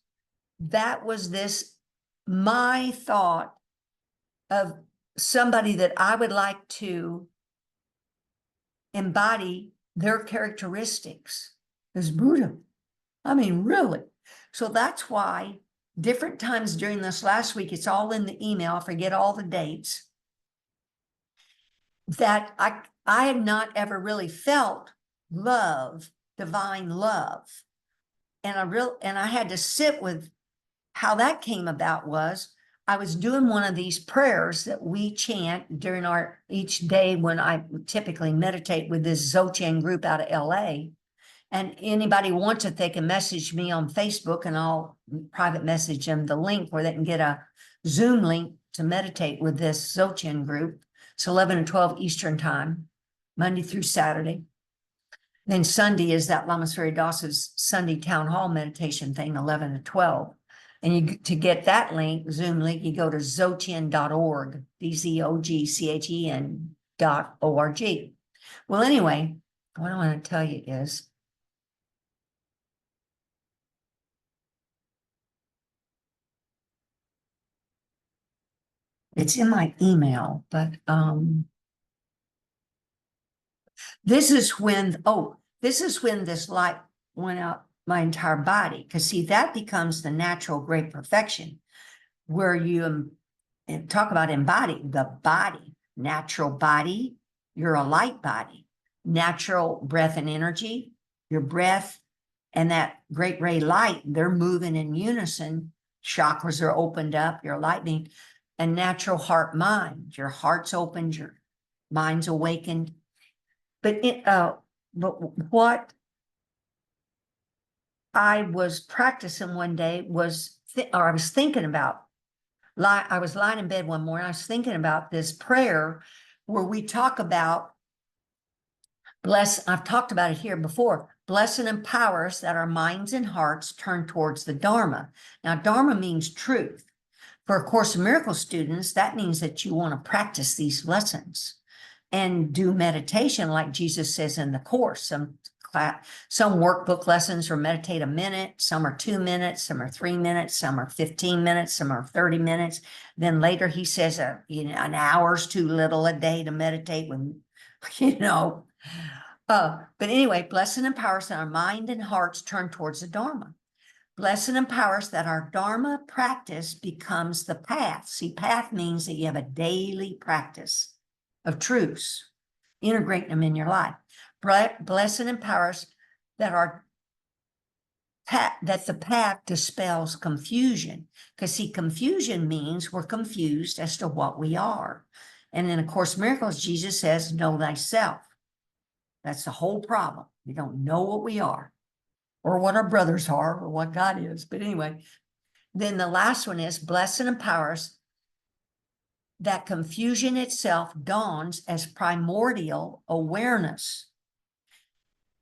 [SPEAKER 1] my thought of somebody that I would like to embody their characteristics as Buddha. I mean, really. So that's why different times during this last week, it's all in the email, I forget all the dates, that I had not ever really felt love, divine love. And I had to sit with how that came about. I was doing one of these prayers that we chant during each day when I typically meditate with this Dzogchen group out of LA. And anybody wants it, they can message me on Facebook and I'll private message them the link where they can get a Zoom link to meditate with this Dzogchen group. It's 11 and 12 Eastern time, Monday through Saturday. Then Sunday is that Lama Sferi Sunday town hall meditation thing, 11 to 12. And to get that link, Zoom link, you go to dzogchen.org, dzogchen.org. Well, anyway, what I want to tell you is, it's in my email, but this is when this light went out my entire body. Because see, that becomes the natural great perfection, where you talk about embody the body, natural body, you're a light body, natural breath and energy, your breath and that great ray light, they're moving in unison chakras are opened up, your lightning, and natural heart mind. Your heart's opened, your mind's awakened. But what I was practicing one day was, or I was thinking about, I was lying in bed one morning, I was thinking about this prayer where we talk about I've talked about it here before. Bless and empower us that our minds and hearts turn towards the Dharma. Now, Dharma means truth. For A Course in Miracles students, that means that you want to practice these lessons and do meditation like Jesus says in the Course. Some workbook lessons are meditate a minute, some are 2 minutes, some are 3 minutes, some are 15 minutes, some are 30 minutes. Then later he says, an hour's too little a day to meditate when, but anyway, bless and empower us that our mind and hearts turn towards the Dharma. Bless and empower us that our Dharma practice becomes the path. See, path means that you have a daily practice of truths, integrating them in your life. Bless and empower us that the path dispels confusion. Because see, confusion means we're confused as to what we are. And in A Course in Miracles, Jesus says, know thyself. That's the whole problem. We don't know what we are, or what our brothers are, or what God is. But anyway, then the last one is bless and empower us that confusion itself dawns as primordial awareness.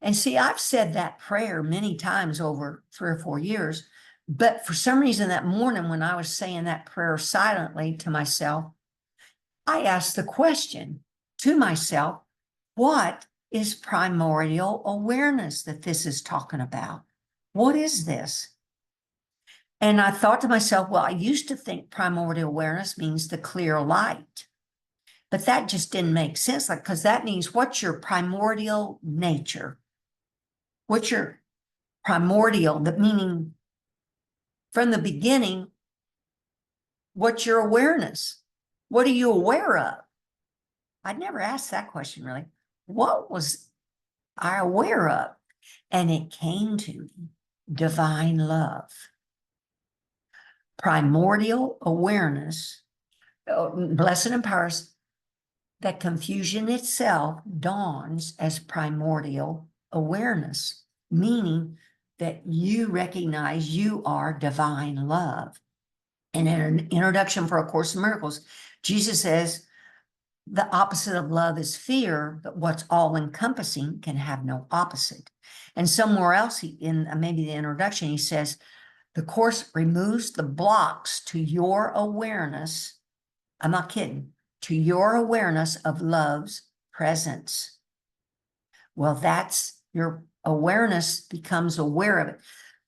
[SPEAKER 1] And see, I've said that prayer many times over 3 or 4 years, but for some reason that morning when I was saying that prayer silently to myself, I asked the question to myself, what is primordial awareness that this is talking about? What is this? And I thought to myself, well, I used to think primordial awareness means the clear light, but that just didn't make sense. Because that means what's your primordial nature? What's your primordial, the meaning from the beginning, what's your awareness? What are you aware of? I'd never asked that question really. What was I aware of? And it came to me, divine love. Primordial awareness, blessed and empowers that confusion itself dawns as primordial awareness, meaning that you recognize you are divine love. And in an introduction for A Course in Miracles, Jesus says, the opposite of love is fear, but what's all-encompassing can have no opposite. And somewhere else, in maybe the introduction, he says, the Course removes the blocks to your awareness. I'm not kidding. To your awareness of love's presence. Well, that's your awareness becomes aware of it.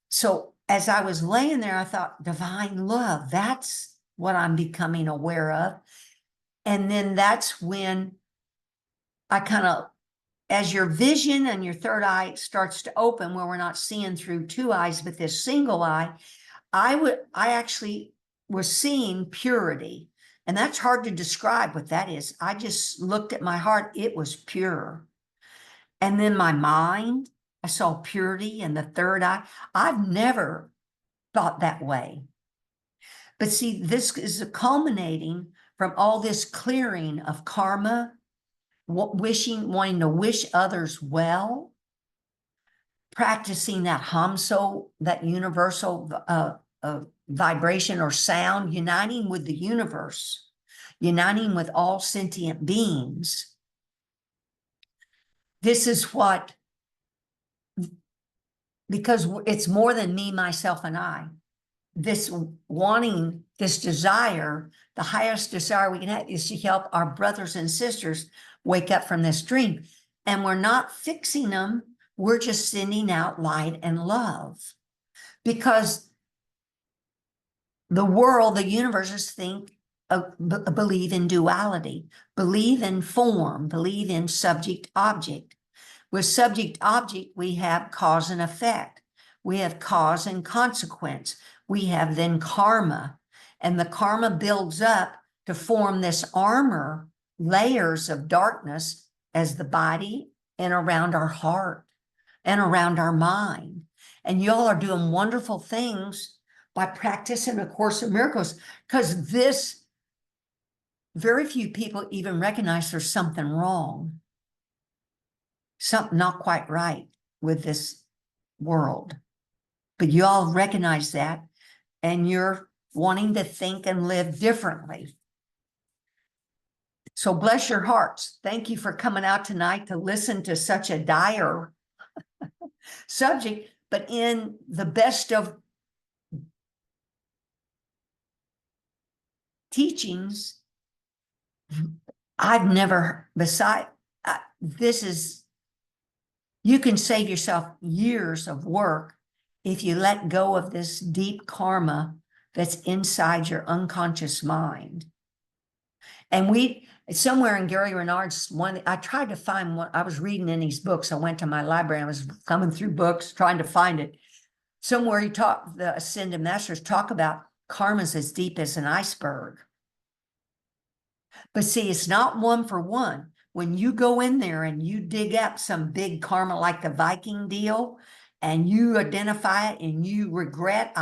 [SPEAKER 1] So as I was laying there, I thought, divine love, that's what I'm becoming aware of. And then that's when I kind of, as your vision and your third eye starts to open, where we're not seeing through 2 eyes, but this single eye, I actually was seeing purity. And that's hard to describe what that is. I just looked at my heart, it was pure. And then my mind, I saw purity in the third eye. I've never thought that way. But see, this is culminating from all this clearing of karma, wanting to wish others well, practicing that hamso, that universal vibration or sound, uniting with the universe, uniting with all sentient beings. This is what, because it's more than me, myself, and I. This wanting, this desire, the highest desire we can have is to help our brothers and sisters wake up from this dream. And we're not fixing them. We're just sending out light and love. Because the world, the universes believe in duality, believe in form, believe in subject object. With subject object, we have cause and effect. We have cause and consequence. We have then karma, and the karma builds up to form this armor, layers of darkness as the body and around our heart and around our mind. And y'all are doing wonderful things by practicing A Course in Miracles, because this, very few people even recognize there's something wrong, something not quite right with this world. But you all recognize that, and you're wanting to think and live differently. So bless your hearts. Thank you for coming out tonight to listen to such a dire subject, but in the best of teachings. I've never, this is, you can save yourself years of work if you let go of this deep karma that's inside your unconscious mind. And somewhere in Gary Renard's one, I tried to find one. I was reading in these books. I went to my library. I was thumbing through books, trying to find it. Somewhere the Ascended Masters talk about karma's as deep as an iceberg. But see, it's not one for one. When you go in there and you dig up some big karma like the Viking deal, and you identify it and you regret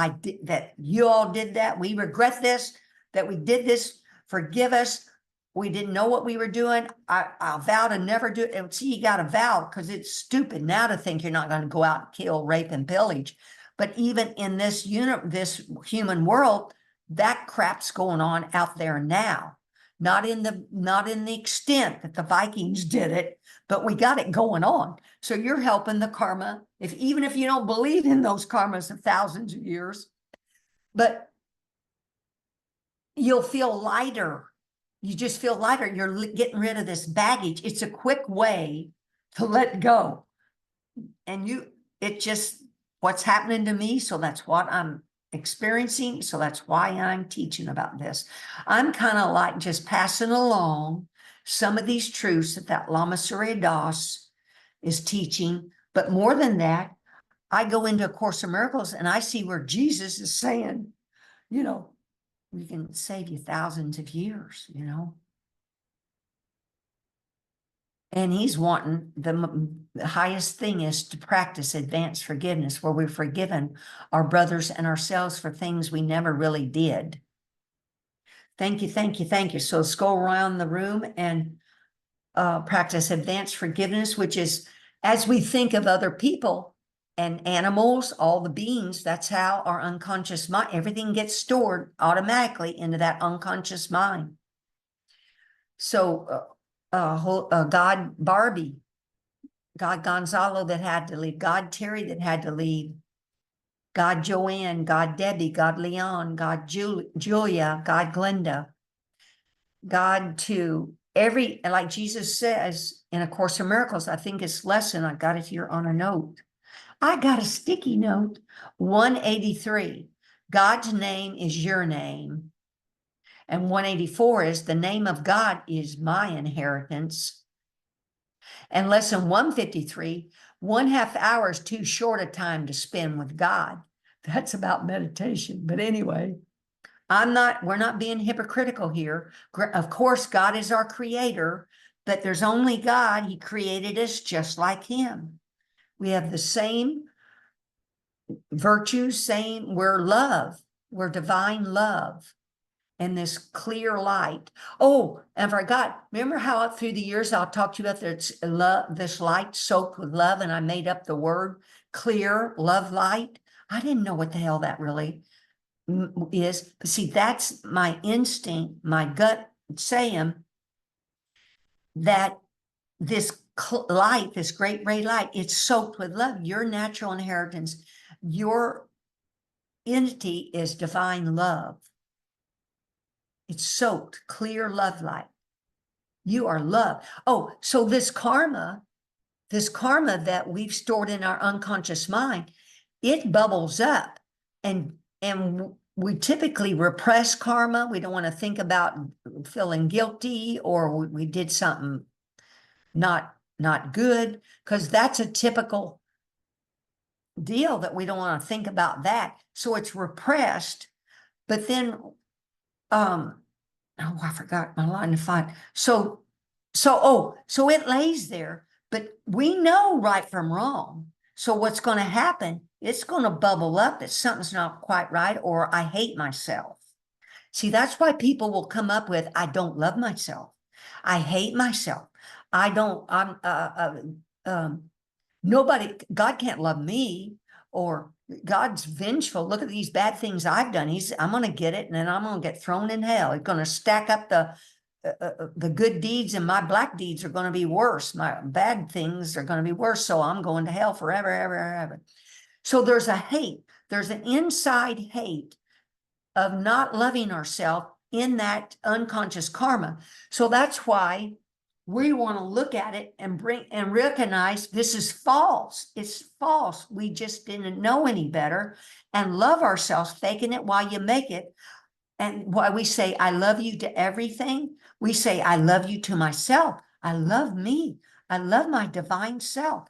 [SPEAKER 1] that you all did that, we regret this, that we did this, forgive us, we didn't know what we were doing, I vow to never do it. And see, you got to vow, because it's stupid now to think you're not going to go out and kill, rape, and pillage. But even in this human world, that crap's going on out there now. Not in the extent that the Vikings did it, but we got it going on. So you're helping the karma, even if you don't believe in those karmas of thousands of years, but you'll feel lighter. You just feel lighter. You're getting rid of this baggage. It's a quick way to let go. And what's happening to me, so that's what I'm experiencing, so that's why I'm teaching about this. I'm kind of like just passing along some of these truths that Lama Surya Das is teaching, but more than that, I go into A Course in Miracles and I see where Jesus is saying, we can save you thousands of years, and he's wanting the highest thing is to practice advanced forgiveness, where we've forgiven our brothers and ourselves for things we never really did. Thank you, thank you, thank you. So let's go around the room and practice advanced forgiveness, which is as we think of other people and animals, all the beings, that's how our unconscious mind, everything gets stored automatically into that unconscious mind. So God Barbie, God Gonzalo that had to leave, God Terry that had to leave, God Joanne, God Debbie, God Leon, God Julia, God Glenda, God to like Jesus says in A Course in Miracles, I think it's lesson, I got it here on a note. I got a sticky note, 183, God's name is your name. And 184 is the name of God is my inheritance. And lesson 153, 1/2 hour is too short a time to spend with God. That's about meditation. But anyway, we're not being hypocritical here. Of course, God is our creator, but there's only God. He created us just like him. We have the same virtues, we're love, we're divine love. And this clear light. Oh, and I forgot, remember how through the years I'll talk to you about this light soaked with love, and I made up the word clear love light? I didn't know what the hell that really is. But see, that's my instinct, my gut saying that this light, this great ray light, it's soaked with love. Your natural inheritance, your entity is divine love. It's soaked, clear love light. You are love. Oh, so this karma that we've stored in our unconscious mind, it bubbles up, and we typically repress karma. We don't want to think about feeling guilty, or we did something not good, because that's a typical deal that we don't want to think about that. So it's repressed, but then I forgot my line of thought. So it lays there, but we know right from wrong. So what's going to happen it's going to bubble up that something's not quite right, or I hate myself. See, that's why people will come up with, I don't love myself. I hate myself. I don't, nobody, God can't love me, or God's vengeful. Look at these bad things I've done. I'm going to get it, and then I'm going to get thrown in hell. It's going to stack up the good deeds, and my black deeds are going to be worse. My bad things are going to be worse. So I'm going to hell forever, ever, ever. So there's a hate. There's an inside hate of not loving ourselves in that unconscious karma. So that's why we want to look at it and recognize this is false. It's false. We just didn't know any better, and love ourselves, faking it while you make it. And why we say, I love you to everything. We say, I love you to myself. I love me. I love my divine self.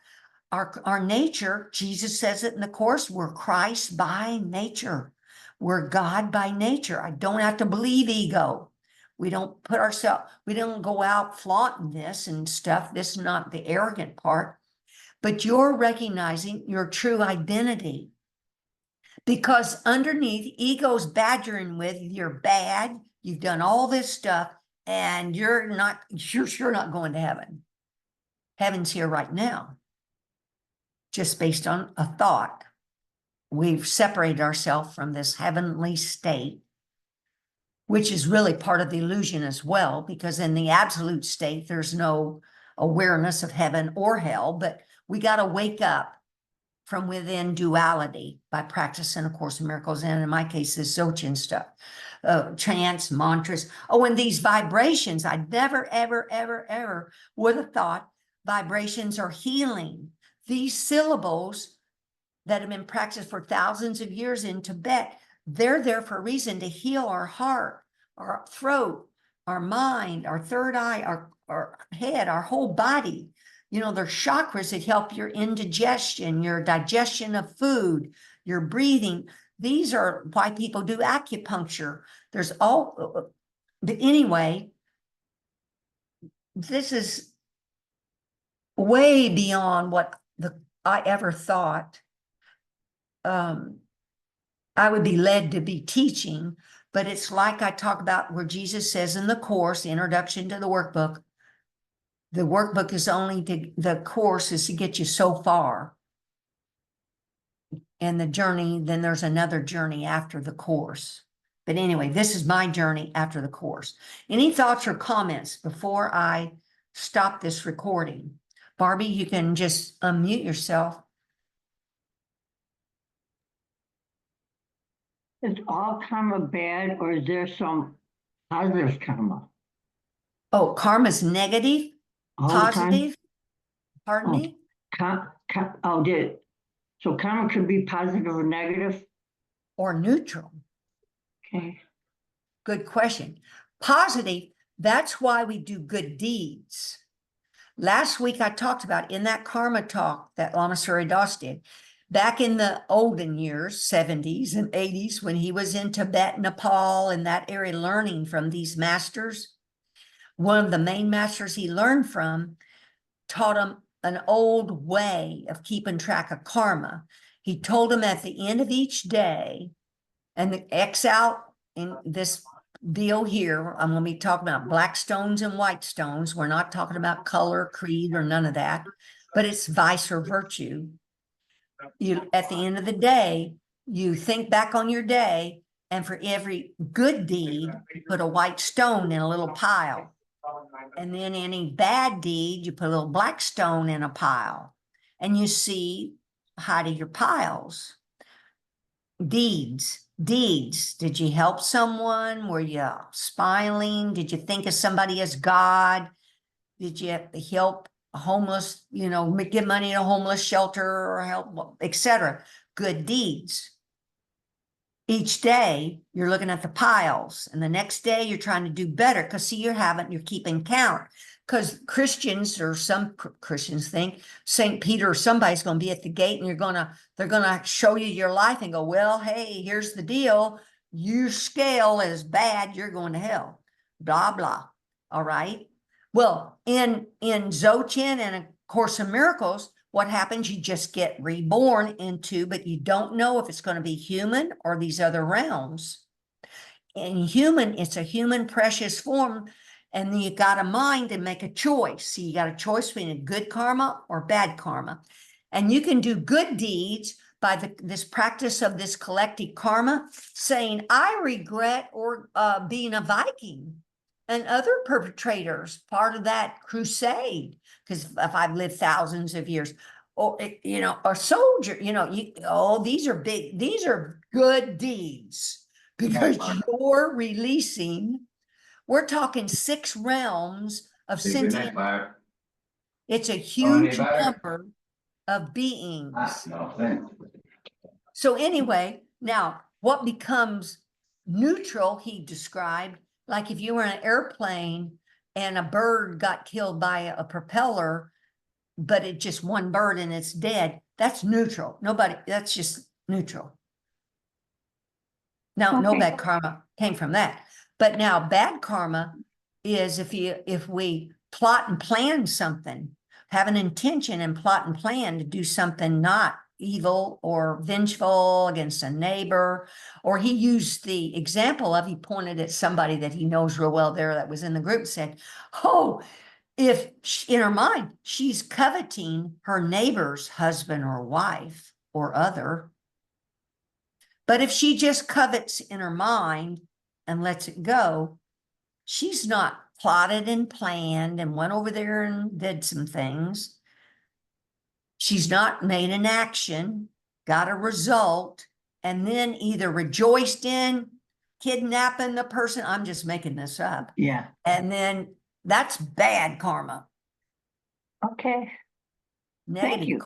[SPEAKER 1] Our nature, Jesus says it in the Course, we're Christ by nature. We're God by nature. I don't have to believe ego. We don't we don't go out flaunting this and stuff. This is not the arrogant part, but you're recognizing your true identity. Because underneath, ego's badgering with, you're bad, you've done all this stuff, and you're sure not going to heaven. Heaven's here right now, just based on a thought. We've separated ourselves from this heavenly state, which is really part of the illusion as well, because in the absolute state, there's no awareness of heaven or hell, but we got to wake up from within duality by practicing A Course in Miracles, and in my case, this Dzogchen stuff, chants, mantras. Oh, and these vibrations, I never, ever, ever, ever would have thought vibrations are healing. These syllables that have been practiced for thousands of years in Tibet, they're there for a reason, to heal our heart, our throat, our mind, our third eye, our head, our whole body. You know, they're chakras that help your indigestion, your digestion of food, your breathing. These are why people do acupuncture. There's all, but anyway, this is way beyond what I ever thought I would be led to be teaching. But it's like I talk about where Jesus says in the Course, the introduction to the workbook is only the Course is to get you so far. And the journey, then there's another journey after the Course. But anyway, this is my journey after the Course. Any thoughts or comments before I stop this recording? Barbie, you can just unmute yourself.
[SPEAKER 2] Is all karma bad, or is there some positive karma?
[SPEAKER 1] Oh, karma's negative,
[SPEAKER 2] All
[SPEAKER 1] positive. Pardon
[SPEAKER 2] Oh,
[SPEAKER 1] me?
[SPEAKER 2] So karma could be positive or negative?
[SPEAKER 1] Or neutral.
[SPEAKER 2] Okay.
[SPEAKER 1] Good question. Positive, that's why we do good deeds. Last week I talked about in that karma talk that Lama Surya Das did, back in the olden years, 70s and 80s, when he was in Tibet, Nepal, and that area learning from these masters, one of the main masters he learned from taught him an old way of keeping track of karma. He told him at the end of each day, and the X out in this deal here, I'm going to be talking about black stones and white stones. We're not talking about color, creed, or none of that, but it's vice or virtue. You, at the end of the day, you think back on your day, and for every good deed, you put a white stone in a little pile. And then any bad deed, you put a little black stone in a pile. And you see how do your piles. Deeds. Did you help someone? Were you smiling? Did you think of somebody as God? Did you help a homeless, give money to a homeless shelter or help, etc.? Good deeds. Each day you're looking at the piles, and the next day you're trying to do better, because see, you're keeping count. Because Christians, or some Christians, think St. Peter or somebody's going to be at the gate, and they're gonna show you your life and go, well, hey, here's the deal. Your scale is bad. You're going to hell. Blah, blah. All right. Well, in Dzogchen and A Course in Miracles, what happens? You just get reborn into, but you don't know if it's going to be human or these other realms. In human, it's a human precious form, and you got a mind and make a choice. So you got a choice between a good karma or bad karma. And you can do good deeds by this practice of this collective karma, saying, I regret or being a Viking and other perpetrators, part of that crusade, because if I've lived thousands of years, or a soldier, these are big, these are good deeds, because you're releasing, we're talking 6 realms of sentient. It's a huge number of beings. So anyway, now what becomes neutral, he described, like if you were in an airplane and a bird got killed by a propeller, but it's just one bird and it's dead, that's neutral. That's just neutral. Now, no bad karma came from that. But now bad karma is if we plot and plan something, have an intention and plot and plan to do something not evil or vengeful against a neighbor, or he used the example of, he pointed at somebody that he knows real well there that was in the group and said, oh, if in her mind, she's coveting her neighbor's husband or wife or other. But if she just covets in her mind and lets it go, she's not plotted and planned and went over there and did some things. She's not made an action, got a result, and then either rejoiced in kidnapping the person. I'm just making this up.
[SPEAKER 2] Yeah.
[SPEAKER 1] And then that's bad karma.
[SPEAKER 2] Okay.
[SPEAKER 1] Negative.
[SPEAKER 2] Thank you.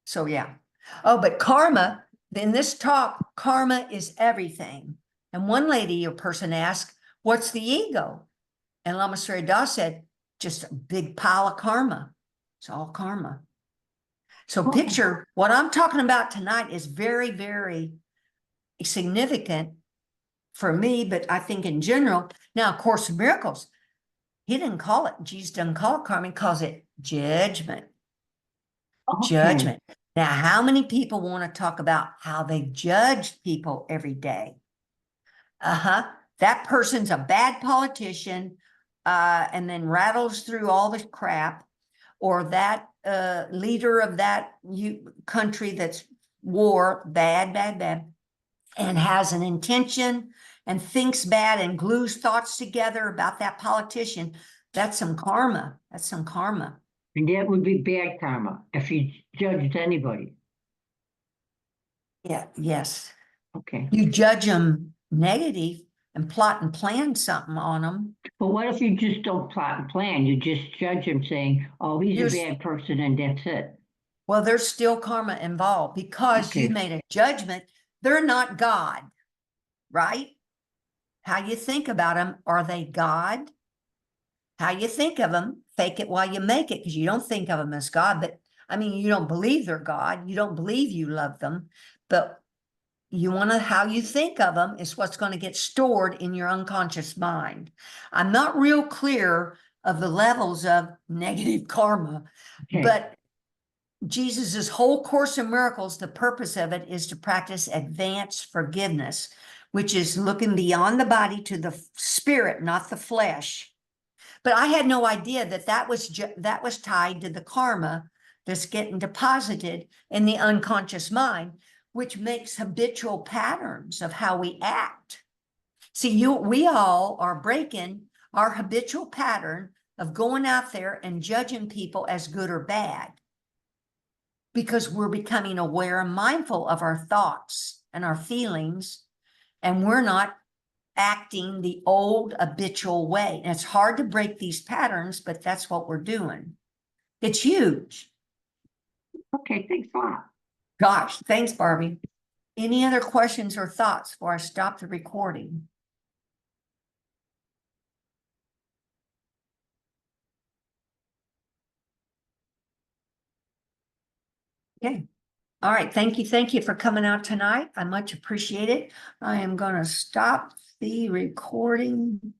[SPEAKER 1] So yeah. Oh, but karma, in this talk, karma is everything. And one lady or person asked, what's the ego? And Lama Surya Das said, just a big pile of karma. It's all karma. So picture what I'm talking about tonight is very, very significant for me, but I think in general. Now, Course of Miracles, he didn't call it, Jesus doesn't call it karma, he calls it judgment. Judgment. Now, how many people want to talk about how they judge people every day? That person's a bad politician, and then rattles through all the crap, or that leader of that country that's war, bad, and has an intention and thinks bad and glues thoughts together about that politician. That's some karma. That's some karma.
[SPEAKER 2] And that would be bad karma if you judged anybody.
[SPEAKER 1] Yeah, yes.
[SPEAKER 2] Okay.
[SPEAKER 1] You judge them negative and plot and plan something on them.
[SPEAKER 2] But what if you just don't plot and plan? You just judge him saying, oh, he's a bad person and that's it.
[SPEAKER 1] Well, there's still karma involved because you made a judgment. They're not God, right? How you think about them, are they God? How you think of them, fake it while you make it, because you don't think of them as God. But I mean, you don't believe they're God. You don't believe you love them, but you want to, how you think of them is what's going to get stored in your unconscious mind. I'm not real clear of the levels of negative karma, but Jesus's whole Course in Miracles, the purpose of it is to practice advanced forgiveness, which is looking beyond the body to the spirit, not the flesh. But I had no idea that that was tied to the karma that's getting deposited in the unconscious mind, which makes habitual patterns of how we act. See, we all are breaking our habitual pattern of going out there and judging people as good or bad, because we're becoming aware and mindful of our thoughts and our feelings, and we're not acting the old habitual way. And it's hard to break these patterns, but that's what we're doing. It's huge.
[SPEAKER 2] Okay, thanks a lot.
[SPEAKER 1] Gosh, thanks, Barbie. Any other questions or thoughts before I stop the recording? Okay. All right. Thank you. Thank you for coming out tonight. I much appreciate it. I am going to stop the recording.